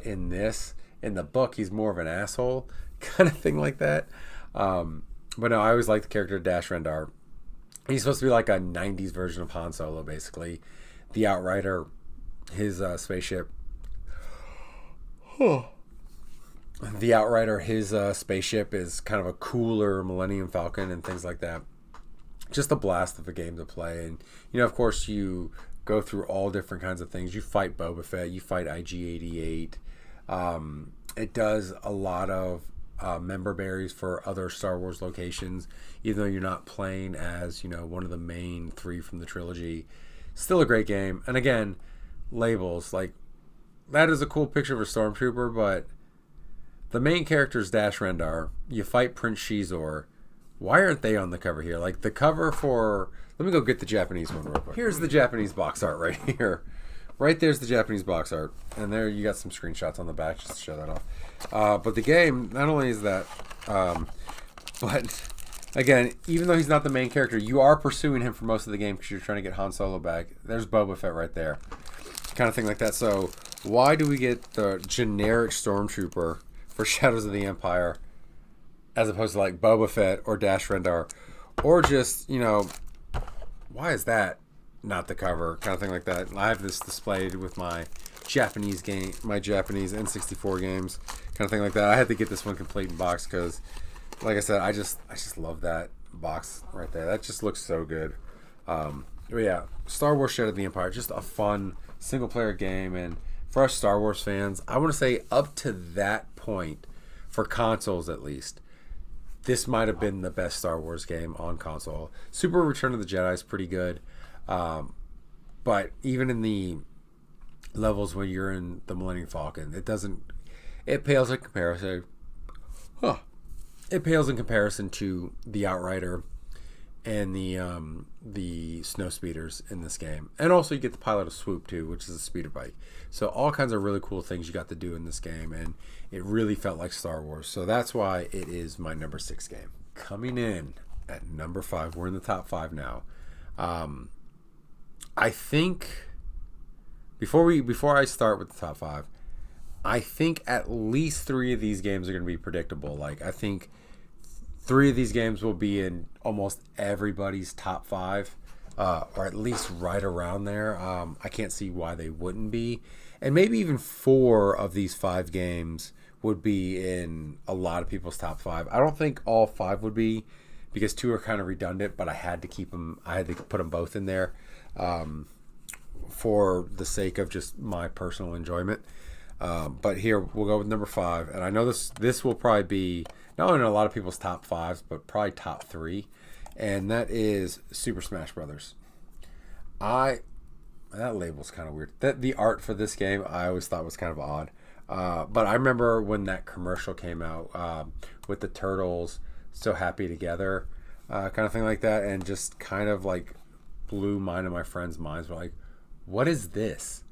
in this. In the book, he's more of an asshole kind of thing like that. But no, I always like the character Dash Rendar. He's supposed to be like a 90s version of Han Solo, basically. The Outrider, his spaceship. The Outrider, his spaceship is kind of a cooler Millennium Falcon and things like that. Just a blast of a game to play. And, of course, you go through all different kinds of things. You fight Boba Fett. You fight IG-88. It does a lot of member berries for other Star Wars locations, even though you're not playing as, one of the main 3 from the trilogy. Still a great game. And again, labels. Like, that is a cool picture of a stormtrooper, but the main character is Dash Rendar. You fight Prince Shizor. Why aren't they on the cover here? Like, the cover for... Let me go get the Japanese one real quick. Here's the Japanese box art right here. Right there's the Japanese box art. And there you got some screenshots on the back just to show that off. But the game, not only is that... but, again, even though he's not the main character, you are pursuing him for most of the game because you're trying to get Han Solo back. There's Boba Fett right there. Kind of thing like that. So, why do we get the generic Stormtrooper for Shadows of the Empire as opposed to like Boba Fett or Dash Rendar, or just, why is that not the cover, kind of thing like that. I have this displayed with my Japanese N64 games, kind of thing like that. I had to get this one complete in box because, like I said, I just love that box right there. That just looks so good. But yeah, Star Wars Shadow of the Empire, just a fun single player game. And for us Star Wars fans, I want to say up to that point, for consoles at least, this might have been the best Star Wars game on console. Super Return of the Jedi is pretty good. But even in the levels when you're in the Millennium Falcon, it pales in comparison. It pales in comparison to the Outrider and the snow speeders in this game. And also you get to pilot a swoop too, which is a speeder bike. So all kinds of really cool things you got to do in this game, and it really felt like Star Wars. So that's why it is my number 6 game. Coming in at number 5, we're in the top 5 now. I think before I start with the top 5, I think at least 3 of these games are going to be predictable. Like, I think 3 of these games will be in almost everybody's top 5, or at least right around there. I can't see why they wouldn't be. And maybe even 4 of these 5 games would be in a lot of people's top 5. I don't think all 5 would be, because 2 are kind of redundant, but I had to keep them. I had to put them both in there for the sake of just my personal enjoyment. But here we'll go with number 5, and I know this will probably be not only in a lot of people's top 5s, but probably top 3, and that is Super Smash Brothers. That label's kind of weird. The art for this game I always thought was kind of odd, but I remember when that commercial came out with the turtles so happy together, kind of thing like that, and just kind of like blew mine and my friends' minds. We're like, what is this?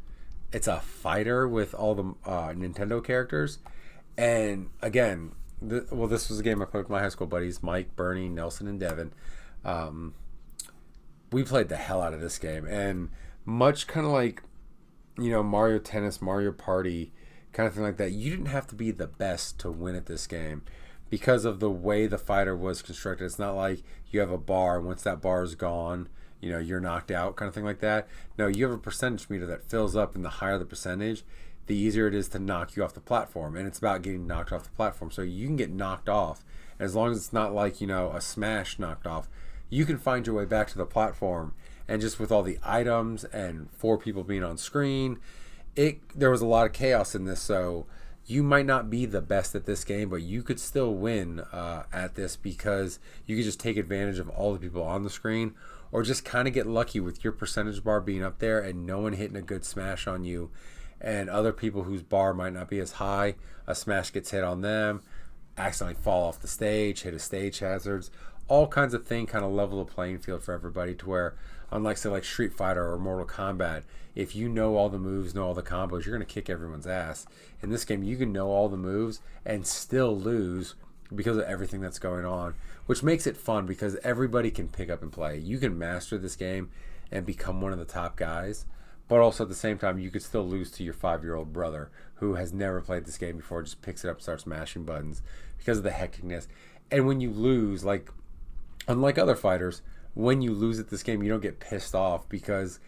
It's a fighter with all the Nintendo characters. And again, this was a game I played with my high school buddies, Mike, Bernie, Nelson, and Devin. We played the hell out of this game. And much kind of like, Mario Tennis, Mario Party, kind of thing like that, you didn't have to be the best to win at this game because of the way the fighter was constructed. It's not like you have a bar, and once that bar is gone, you're knocked out, kind of thing like that. No, you have a percentage meter that fills up, and the higher the percentage, the easier it is to knock you off the platform. And it's about getting knocked off the platform. So you can get knocked off, and as long as it's not like, a smash knocked off, you can find your way back to the platform. And just with all the items and 4 people being on screen, there was a lot of chaos in this. So you might not be the best at this game, but you could still win at this, because you could just take advantage of all the people on the screen, or just kind of get lucky with your percentage bar being up there and no one hitting a good smash on you, and other people whose bar might not be as high, a smash gets hit on them, accidentally fall off the stage, hit a stage hazards, all kinds of things kind of level the playing field for everybody, to where, unlike say like Street Fighter or Mortal Kombat, if you know all the moves, know all the combos, you're going to kick everyone's ass. In this game, you can know all the moves and still lose because of everything that's going on, which makes it fun because everybody can pick up and play. You can master this game and become one of the top guys, but also at the same time, you could still lose to your 5-year-old brother who has never played this game before, just picks it up and starts mashing buttons because of the hecticness. And when you lose, like, unlike other fighters, when you lose at this game, you don't get pissed off, because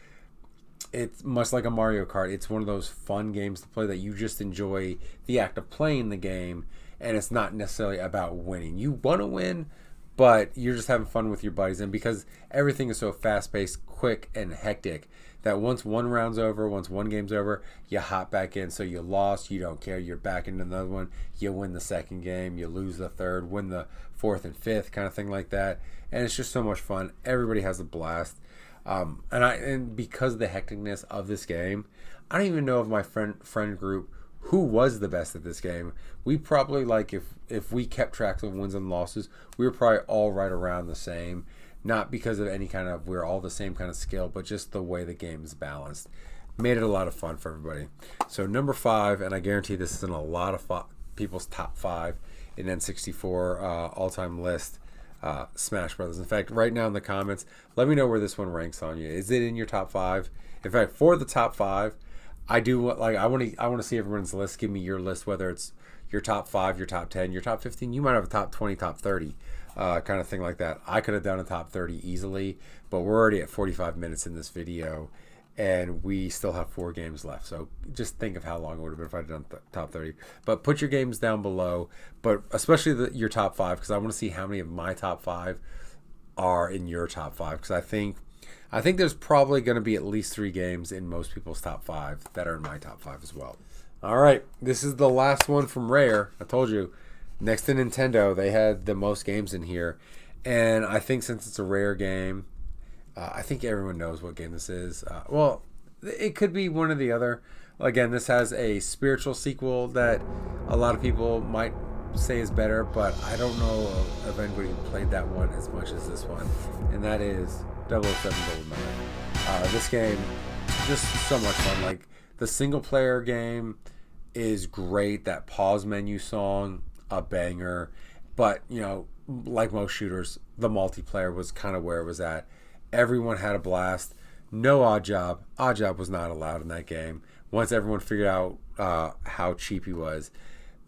it's much like a Mario Kart. It's one of those fun games to play that you just enjoy the act of playing the game, and it's not necessarily about winning. You want to win, but you're just having fun with your buddies. And because everything is so fast-paced, quick, and hectic, that once one round's over, once one game's over, you hop back in. So you lost, you don't care, you're back into another one. You win the second game, you lose the third, win the fourth and fifth, kind of thing like that. And it's just so much fun. Everybody has a blast. And because of the hecticness of this game, I don't even know if my friend group who was the best at this game. We probably, like, if we kept track of wins and losses, we were probably all right around the same. Not because of any kind of, we're all the same kind of skill, but just the way the game is balanced. Made it a lot of fun for everybody. So number 5, and I guarantee this is in a lot of people's top 5 in N64 all-time list, Smash Brothers. In fact, right now in the comments, let me know where this one ranks on you. Is it in your top 5? In fact, for the top 5, I want to see everyone's list. Give me your list, whether it's your top 5, your top 10, your top 15. You might have a top 20, top 30, kind of thing like that. I could have done a top 30 easily, but we're already at 45 minutes in this video, and we still have 4 games left. So just think of how long it would have been if I'd done top 30. But put your games down below, but especially your top 5, because I want to see how many of my top 5 are in your top 5, because I think there's probably going to be at least 3 games in most people's top 5 that are in my top 5 as well. All right, this is the last one from Rare. I told you, next to Nintendo, they had the most games in here. And I think since it's a Rare game, I think everyone knows what game this is. Well, it could be one or the other. Again, this has a spiritual sequel that a lot of people might say is better, but I don't know of anybody who played that one as much as this one, and that is 007 GoldenEye. This game, just so much fun. Like, the single player game is great. That pause menu song, a banger. But, like most shooters, the multiplayer was kind of where it was at. Everyone had a blast. No odd job. Odd job was not allowed in that game. Once everyone figured out how cheap he was.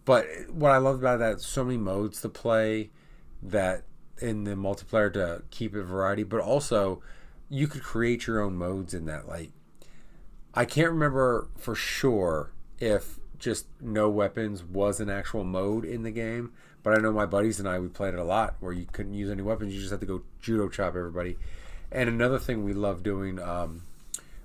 But what I loved about that, so many modes to play that in the multiplayer to keep it variety, but also you could create your own modes in that. Like, I can't remember for sure if just no weapons was an actual mode in the game, but I know my buddies and we played it a lot where you couldn't use any weapons. You just had to go judo chop everybody. And another thing we loved doing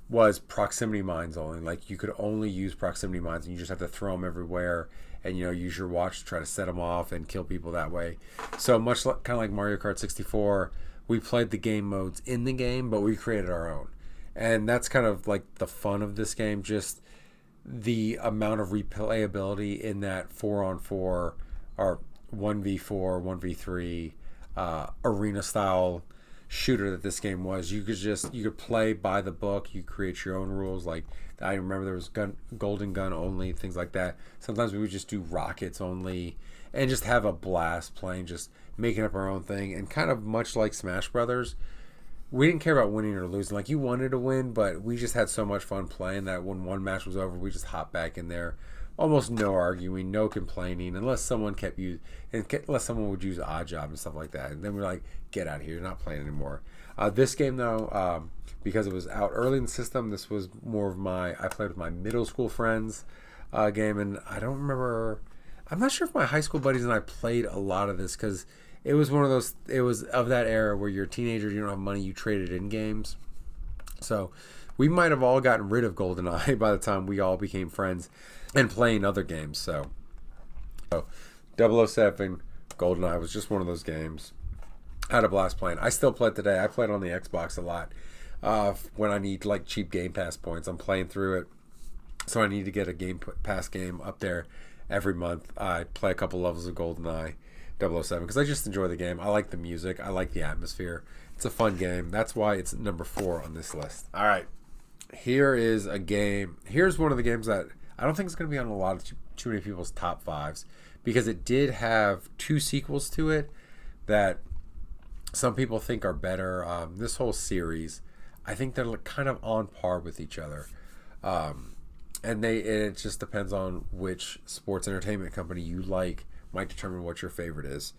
was proximity mines only. Like, you could only use proximity mines, and you just have to throw them everywhere and, use your watch to try to set them off and kill people that way. So much kind of like Mario Kart 64, we played the game modes in the game, but we created our own. And that's kind of like the fun of this game, just the amount of replayability in that 4-on-4 or 1v4, 1v3 arena style shooter that this game was. You could play by the book. You create your own rules. Like, I remember there was golden gun only, things like that. Sometimes we would just do rockets only and just have a blast playing, just making up our own thing. And kind of much like Smash Brothers, we didn't care about winning or losing. Like, you wanted to win, but we just had so much fun playing that when one match was over, we just hopped back in there. Almost no arguing, no complaining, unless someone unless someone would use odd job and stuff like that. And then we're like, get out of here, you're not playing anymore. This game, though, because it was out early in the system, this was more of I played with my middle school friends game, and I don't remember, I'm not sure if my high school buddies and I played a lot of this, because it was one of those, it was of that era where you're a teenager, you don't have money, you traded in games. So we might have all gotten rid of GoldenEye by the time we all became friends and playing other games. So 007 GoldenEye was just one of those games. I had a blast playing. I still play it today. I play it on the Xbox a lot. When I need like cheap Game Pass points, I'm playing through it. So I need to get a Game Pass game up there every month. I play a couple levels of GoldenEye 007 because I just enjoy the game. I like the music. I like the atmosphere. It's a fun game. That's why it's number 4 on this list. All right. Here is a game. Here's one of the games that I don't think it's going to be on a lot of too many people's top 5s because it did have 2 sequels to it that some people think are better. This whole series, I think they're kind of on par with each other. And it just depends on which sports entertainment company you like might determine what your favorite is.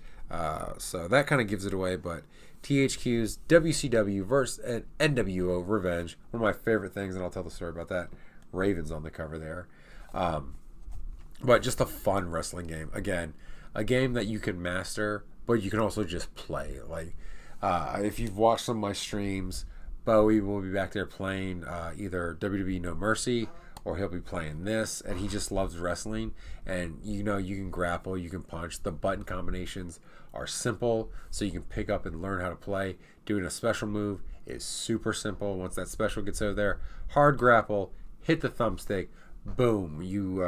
So that kind of gives it away, but THQ's WCW versus NWO Revenge, one of my favorite things, and I'll tell the story about that. Ravens on the cover there. But just a fun wrestling game. Again, a game that you can master, but you can also just play. Like, if you've watched some of my streams, Bowie will be back there playing either WWE No Mercy or he'll be playing this, and he just loves wrestling. And you can grapple, you can punch. The button combinations are simple, so you can pick up and learn how to play. Doing a special move is super simple. Once that special gets over there, hard grapple, hit the thumbstick, boom, you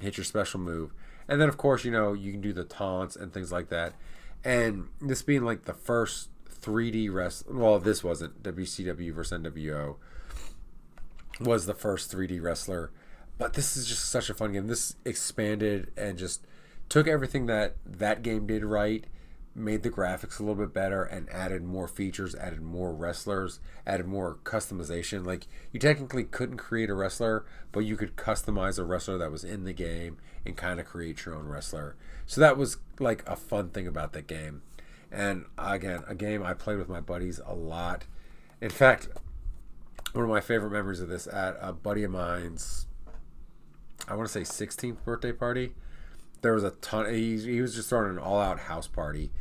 hit your special move. And then, of course, you can do the taunts and things like that. And this being like the first 3D well, this wasn't. WCW versus NWO was the first 3D wrestler. But this is just such a fun game. This expanded and just took everything that game did right, made the graphics a little bit better, and added more features, added more wrestlers, added more customization. Like, you technically couldn't create a wrestler, but you could customize a wrestler that was in the game and kind of create your own wrestler. So that was like a fun thing about that game. And again, a game I played with my buddies a lot. In fact, one of my favorite memories of this at a buddy of mine's, I want to say 16th birthday party, there was a ton. He was just throwing an all-out house party,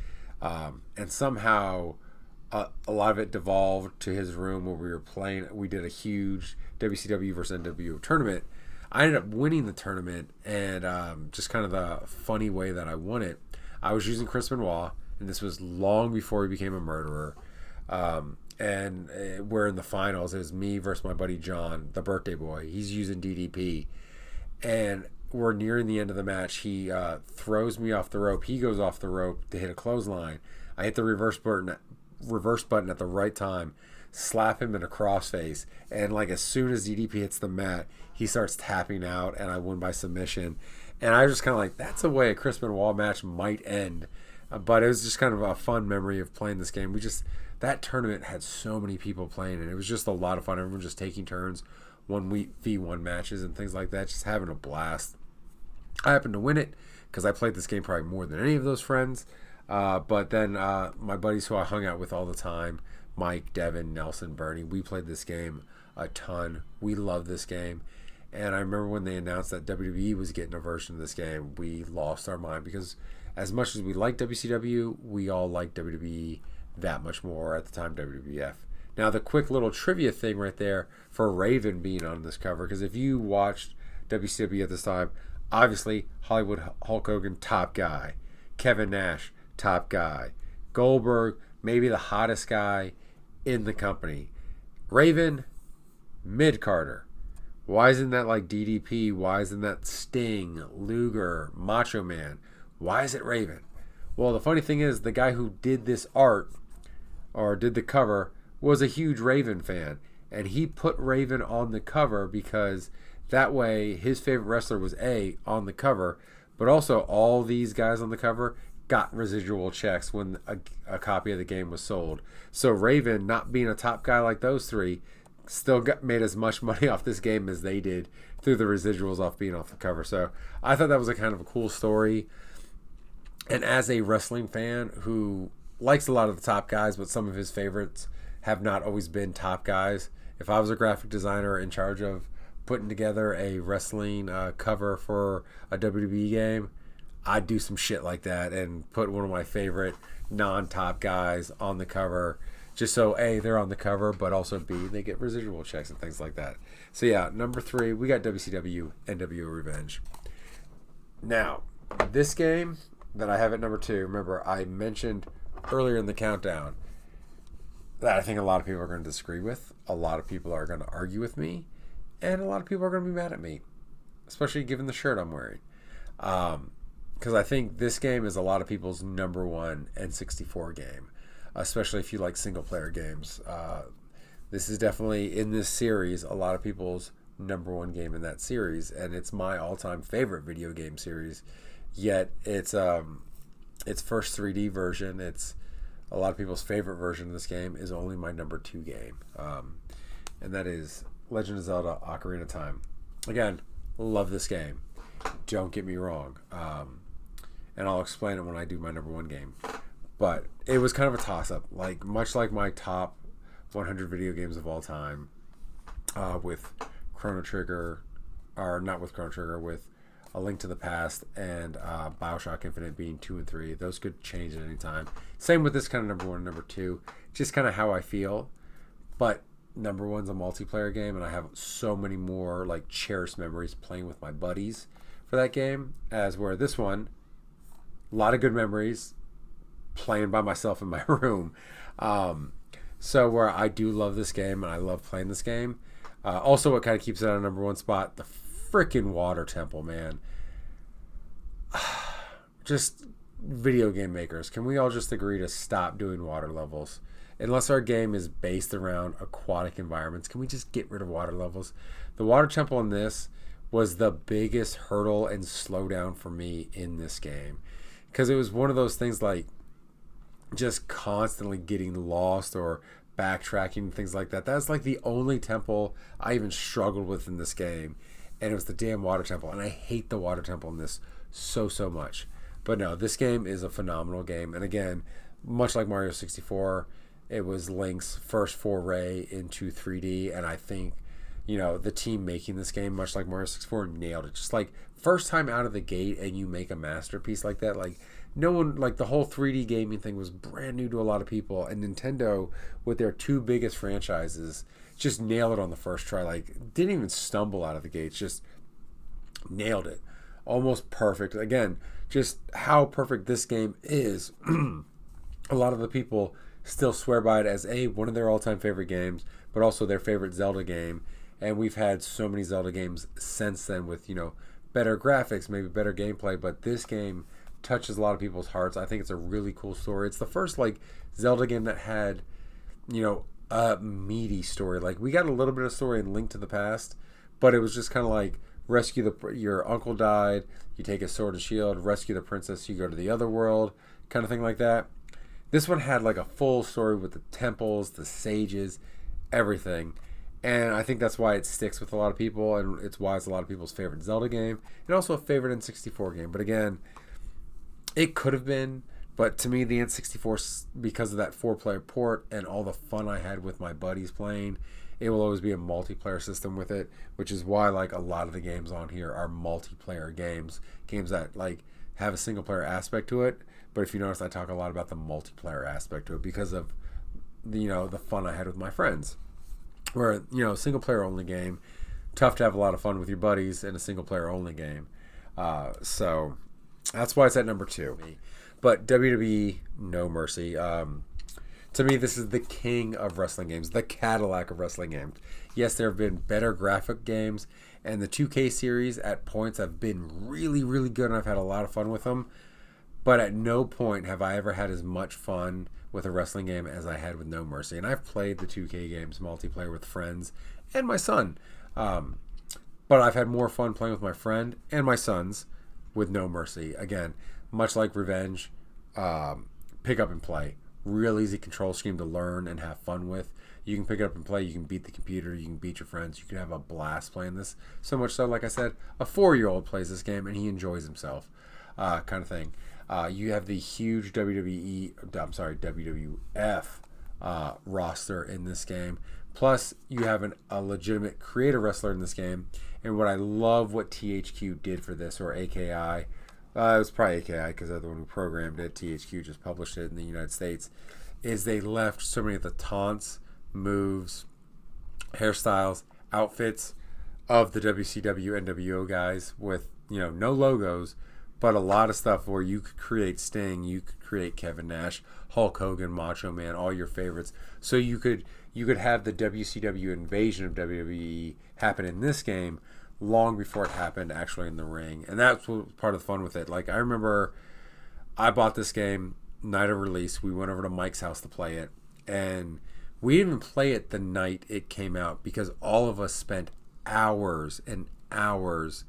and somehow a lot of it devolved to his room where we were playing. We did a huge WCW versus NWO tournament. I ended up winning the tournament, and just kind of the funny way that I won it, I was using Chris Benoit, and this was long before he became a murderer. And we're in the finals. It was me versus my buddy John, the birthday boy. He's using DDP. And we're nearing the end of the match. He throws me off the rope. He goes off the rope to hit a clothesline. I hit the reverse button at the right time, slap him in a crossface, and like as soon as DDP hits the mat, he starts tapping out, and I win by submission. And I was just kind of like, that's the way a Chris Benoit match might end. But it was just kind of a fun memory of playing this game. That tournament had so many people playing, and it was just a lot of fun. Everyone just taking turns, 1v1 matches and things like that, just having a blast. I happened to win it because I played this game probably more than any of those friends. But then my buddies who I hung out with all the time, Mike, Devin, Nelson, Bernie, we played this game a ton. We loved this game. And I remember when they announced that WWE was getting a version of this game, we lost our mind because as much as we liked WCW, we all liked WWE that much more at the time, WWF. Now, the quick little trivia thing right there for Raven being on this cover, because if you watched WCW at this time, obviously Hollywood Hulk Hogan, top guy. Kevin Nash, top guy. Goldberg, maybe the hottest guy in the company. Raven, mid-carder. Why isn't that like DDP? Why isn't that Sting, Luger, Macho Man? Why is it Raven? Well, the funny thing is the guy who did this art or did the cover was a huge Raven fan. And he put Raven on the cover because that way his favorite wrestler was on the cover, but also all these guys on the cover got residual checks when a copy of the game was sold. So Raven, not being a top guy like those three, still made as much money off this game as they did through the residuals off being off the cover. So I thought that was a kind of a cool story. And as a wrestling fan who likes a lot of the top guys, but some of his favorites have not always been top guys, if I was a graphic designer in charge of putting together a wrestling cover for a WWE game, I'd do some shit like that and put one of my favorite non-top guys on the cover, just so A, they're on the cover, but also B, they get residual checks and things like that. So yeah, number 3, we got WCW NWO Revenge. Now, this game that I have at number 2, remember I mentioned earlier in the countdown that I think a lot of people are going to disagree with, a lot of people are going to argue with me, and a lot of people are going to be mad at me, especially given the shirt I'm wearing. Because I think this game is a lot of people's number 1 N64 game, especially if you like single-player games. This is definitely, in this series, a lot of people's number 1 game in that series, and it's my all-time favorite video game series. Yet it's first 3D version. It's a lot of people's favorite version of this game is only my number 2 game, and that is Legend of Zelda: Ocarina of Time. Again, love this game. Don't get me wrong, and I'll explain it when I do my number 1 game. But it was kind of a toss-up, like much like my top 100 video games of all time, with Chrono Trigger, or not with Chrono Trigger, with A Link to the Past and Bioshock Infinite being 2 and 3. Those could change at any time. Same with this kind of number 1 and number 2. Just kind of how I feel. But number 1's a multiplayer game, and I have so many more like cherished memories playing with my buddies for that game, as where this one, a lot of good memories playing by myself in my room. So where I do love this game, and I love playing this game. Also, what kind of keeps it on number 1 spot, the freaking water temple, man. Just video game makers, can we all just agree to stop doing water levels? Unless our game is based around aquatic environments, can we just get rid of water levels? The water temple in this was the biggest hurdle and slowdown for me in this game, because it was one of those things like just constantly getting lost or backtracking and things like that. That's like the only temple I even struggled with in this game, and it was the damn water temple, and I hate the water temple in this so much. But no, this game is a phenomenal game, and again, much like Mario 64, it was Link's first foray into 3D, and I think, the team making this game, much like Mario 64, nailed it. Just like first time out of the gate, and you make a masterpiece like that, like no one, like the whole 3D gaming thing was brand new to a lot of people, and Nintendo, with their 2 biggest franchises, just nailed it on the first try. Like, didn't even stumble out of the gates, just nailed it. Almost perfect. Again, just how perfect this game is. A lot of the people still swear by it as one of their all-time favorite games, but also their favorite Zelda game. And we've had so many Zelda games since then with, better graphics, maybe better gameplay, but this game touches a lot of people's hearts. I think it's a really cool story. It's the first like Zelda game that had, a meaty story. Like we got a little bit of story in Link to the Past, but it was just kind of like your uncle died, you take a sword and shield, rescue the princess, you go to the other world, kind of thing like that. This one had like a full story with the temples, the sages, everything. And I think that's why it sticks with a lot of people, and it's why it's a lot of people's favorite Zelda game, and also a favorite N64 game. But again, it could have been, but to me, the N64, because of that 4-player port and all the fun I had with my buddies playing, it will always be a multiplayer system with it, which is why like a lot of the games on here are multiplayer games that like have a single player aspect to it. But if you notice, I talk a lot about the multiplayer aspect to it because of the fun I had with my friends. Where single player only game, tough to have a lot of fun with your buddies in a single player only game. So that's why it's at number 2. But WWE No Mercy. To me, this is the king of wrestling games, the Cadillac of wrestling games. Yes, there have been better graphic games, and the 2K series at points have been really, really good, and I've had a lot of fun with them. But at no point have I ever had as much fun with a wrestling game as I had with No Mercy. And I've played the 2K games multiplayer with friends and my son. But I've had more fun playing with my friend and my sons with No Mercy. Again, much like Revenge, pick up and play. Real easy control scheme to learn and have fun with. You can pick it up and play. You can beat the computer. You can beat your friends. You can have a blast playing this. So much so, like I said, a 4-year-old plays this game and he enjoys himself, kind of thing. You have the huge WWF roster in this game. Plus, you have a legitimate creator wrestler in this game. And what I love what THQ did for this, or AKI, it was probably AKI because they're the one who programmed it. THQ just published it in the United States. Is they left so many of the taunts, moves, hairstyles, outfits of the WCW, NWO guys with no logos, but a lot of stuff where you could create Sting, you could create Kevin Nash, Hulk Hogan, Macho Man, all your favorites. So you could have the WCW invasion of WWE happen in this game long before it happened actually in the ring. And that's what was part of the fun with it. Like I remember I bought this game night of release. We went over to Mike's house to play it, and we didn't even play it the night it came out because all of us spent hours and hours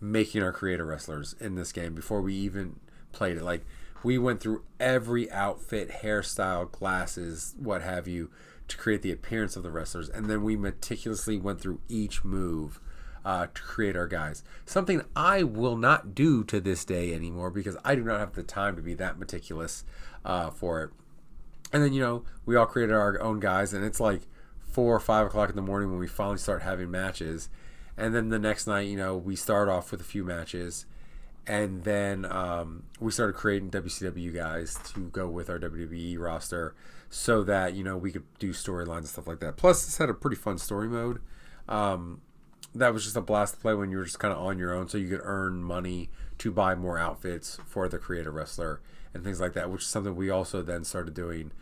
making our creator wrestlers in this game before we even played it. Like we went through every outfit, hairstyle, glasses, what have you, to create the appearance of the wrestlers, and then we meticulously went through each move to create our guys. Something I will not do to this day anymore because I do not have the time to be that meticulous for it. And then we all created our own guys, and it's like 4 or 5 o'clock in the morning when we finally start having matches. And then the next night, we start off with a few matches, and then we started creating WCW guys to go with our WWE roster so that, we could do storylines and stuff like that. Plus, this had a pretty fun story mode. That was just a blast to play when you were just kind of on your own, so you could earn money to buy more outfits for the creator wrestler and things like that, which is something we also then started doing,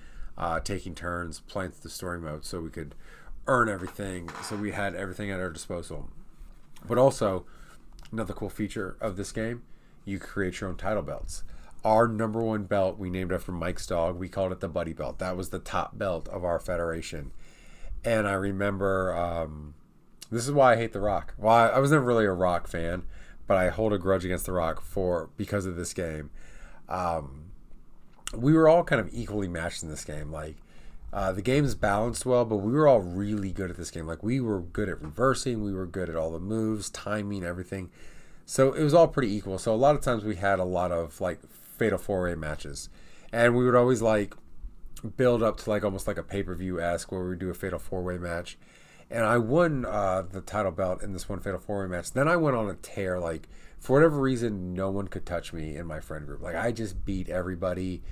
taking turns playing through the story mode so we could earn everything, so we had everything at our disposal. But also, another cool feature of this game, you create your own title belts. Our number 1 belt, we named after Mike's dog. We called it the Buddy Belt. That was the top belt of our federation. And I remember, this is why I hate The Rock. Well, I was never really a Rock fan, but I hold a grudge against The Rock because of this game. We were all kind of equally matched in this game. Like, the game's balanced well, but we were all really good at this game. Like, we were good at reversing, we were good at all the moves, timing, everything. So it was all pretty equal. So a lot of times we had a lot of like fatal 4-way matches, and we would always like build up to like almost like a pay-per-view-esque where we would do a fatal 4-way match. And I won the title belt in this one fatal 4-way match. Then I went on a tear. Like, for whatever reason, no one could touch me in my friend group. Like, I just beat everybody,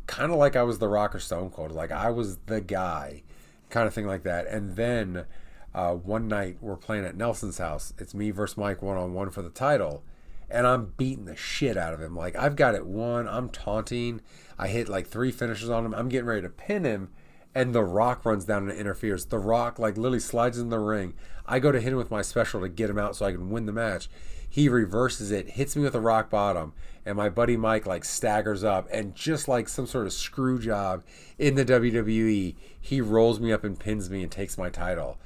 kind of like I was The Rock or Stone Cold. Like, I was the guy, kind of thing like that. And then one night we're playing at Nelson's house. It's me versus Mike one-on-one for the title. And I'm beating the shit out of him. Like, I've got it won. I'm taunting. I hit like 3 finishes on him. I'm getting ready to pin him. And The Rock runs down and interferes. The Rock like literally slides in the ring. I go to hit him with my special to get him out so I can win the match. He reverses it, hits me with a rock bottom, and my buddy Mike like staggers up, and just like some sort of screw job in the WWE, he rolls me up and pins me and takes my title.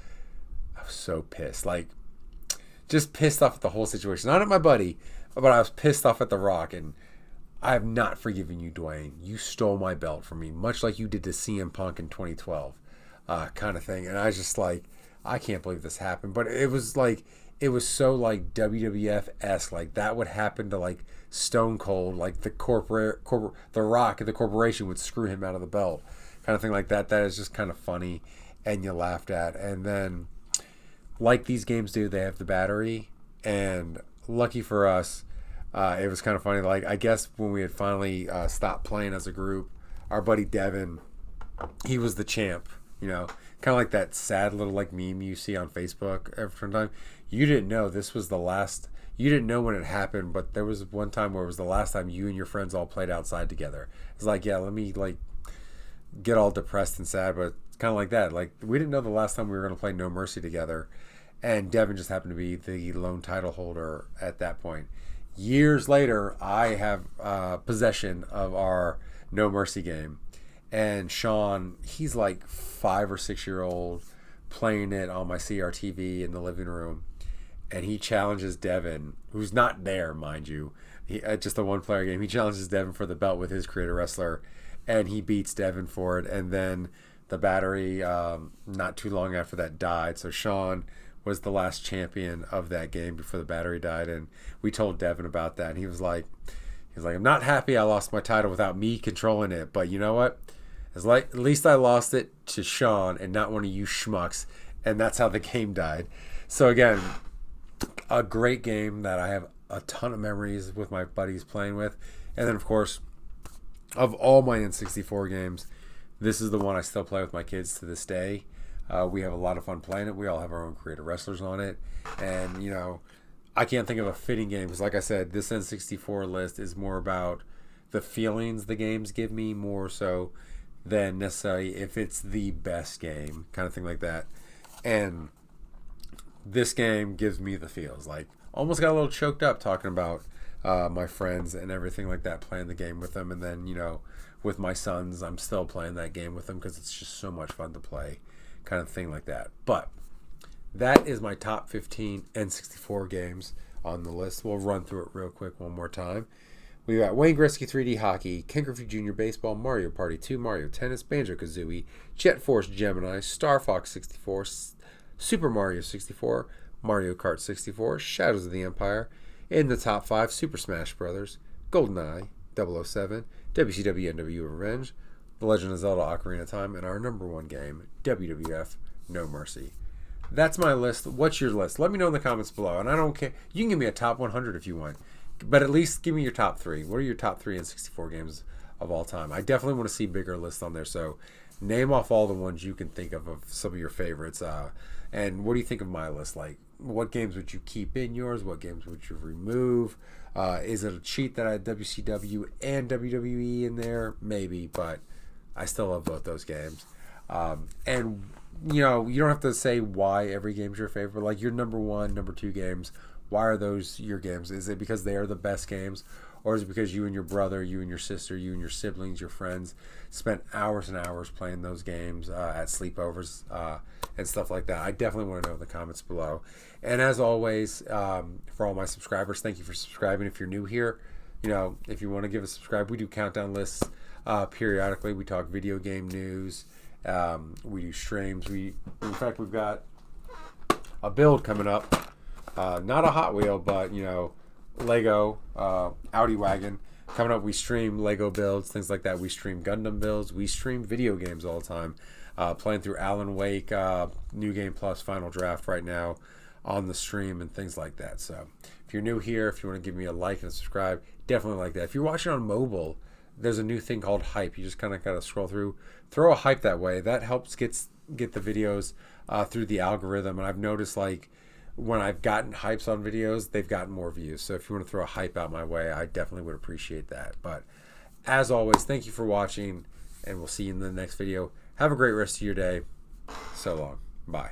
I was so pissed, like just pissed off at the whole situation. Not at my buddy, but I was pissed off at The Rock, and I have not forgiven you, Dwayne. You stole my belt from me, much like you did to CM Punk in 2012, kind of thing. And I was just like, I can't believe this happened. But it was like, it was so like WWF-esque. Like that would happen to like Stone Cold, like The Rock and the corporation would screw him out of the belt, kind of thing like that. That is just kind of funny, and you laughed at. And then, like these games do, they have the battery, and lucky for us, it was kind of funny. Like, I guess when we had finally stopped playing as a group, our buddy Devin, he was the champ, you know, kind of like that sad little like meme you see on Facebook every time. You didn't know this was the last, you didn't know when it happened, but there was one time where it was the last time you and your friends all played outside together. It's like, yeah, let me like get all depressed and sad, but it's kind of like that. Like, we didn't know the last time we were going to play No Mercy together, and Devin just happened to be the lone title holder at that point. Years later, I have possession of our No Mercy game, and Sean, he's like 5 or 6 year old, playing it on my CRTV in the living room, and he challenges Devin, who's not there, mind you. Just a one player game. He challenges Devin for the belt with his creator wrestler, and he beats Devin for it. And then the battery, not too long after that, died. So Sean was the last champion of that game before the battery died, and we told Devin about that, and he was like, I'm not happy I lost my title without me controlling it, but you know what? At least I lost it to Sean and not one of you schmucks, and that's how the game died. So again, a great game that I have a ton of memories with my buddies playing with, and then of course, of all my N64 games, this is the one I still play with my kids to this day. We have a lot of fun playing it. We all have our own creator wrestlers on it. And, you know, I can't think of a fitting game because, like I said, this N64 list is more about the feelings the games give me more so than necessarily if it's the best game, kind of thing like that. And this game gives me the feels. Like, almost got a little choked up talking about my friends and everything like that, playing the game with them. And then, you know, with my sons, I'm still playing that game with them because it's just so much fun to play, kind of thing like that. But that is my top 15 N64 games on the list. We'll run through it real quick one more time. We got Wayne Gretzky 3D Hockey, Ken Griffey Jr. Baseball, Mario Party 2, Mario Tennis, Banjo-Kazooie, Jet Force Gemini, Star Fox 64, Super Mario 64, Mario Kart 64, Shadows of the Empire. In the top 5, Super Smash Bros., GoldenEye 007, WCW NWO Revenge, The Legend of Zelda Ocarina of Time, and our number 1 game, WWF No Mercy. That's my list. What's your list? Let me know in the comments below. And I don't care. You can give me a top 100 if you want. But at least give me your top 3. What are your top 3 N64 games of all time? I definitely want to see bigger lists on there. So name off all the ones you can think of some of your favorites. And what do you think of my list? Like, what games would you keep in yours? What games would you remove? Is it a cheat that I had WCW and WWE in there? Maybe, but I still love both those games. And, you know, you don't have to say why every game's your favorite. Like, your number 1, number 2 games, why are those your games? Is it because they are the best games? Or is it because you and your brother, you and your sister, you and your siblings, your friends spent hours and hours playing those games at sleepovers and stuff like that? I definitely want to know in the comments below. And as always, for all my subscribers, thank you for subscribing. If you're new here, you know, if you want to give a subscribe, we do countdown lists periodically. We talk video game news. We do streams. In fact, we've got a build coming up. Not a Hot Wheel, but, you know, Lego Audi wagon coming up. We stream Lego builds, things like that. We stream Gundam builds. We stream video games all the time. Playing through Alan Wake, New Game Plus Final Draft right now on the stream and things like that. So if you're new here, if you want to give me a like and a subscribe, definitely like that. If you're watching on mobile, there's a new thing called hype. You just kind of got to scroll through, throw a hype that way. That helps get the videos through the algorithm. And I've noticed, like, when I've gotten hypes on videos, they've gotten more views. So if you want to throw a hype out my way, I definitely would appreciate that. But as always, thank you for watching, and we'll see you in the next video. Have a great rest of your day. So long. Bye.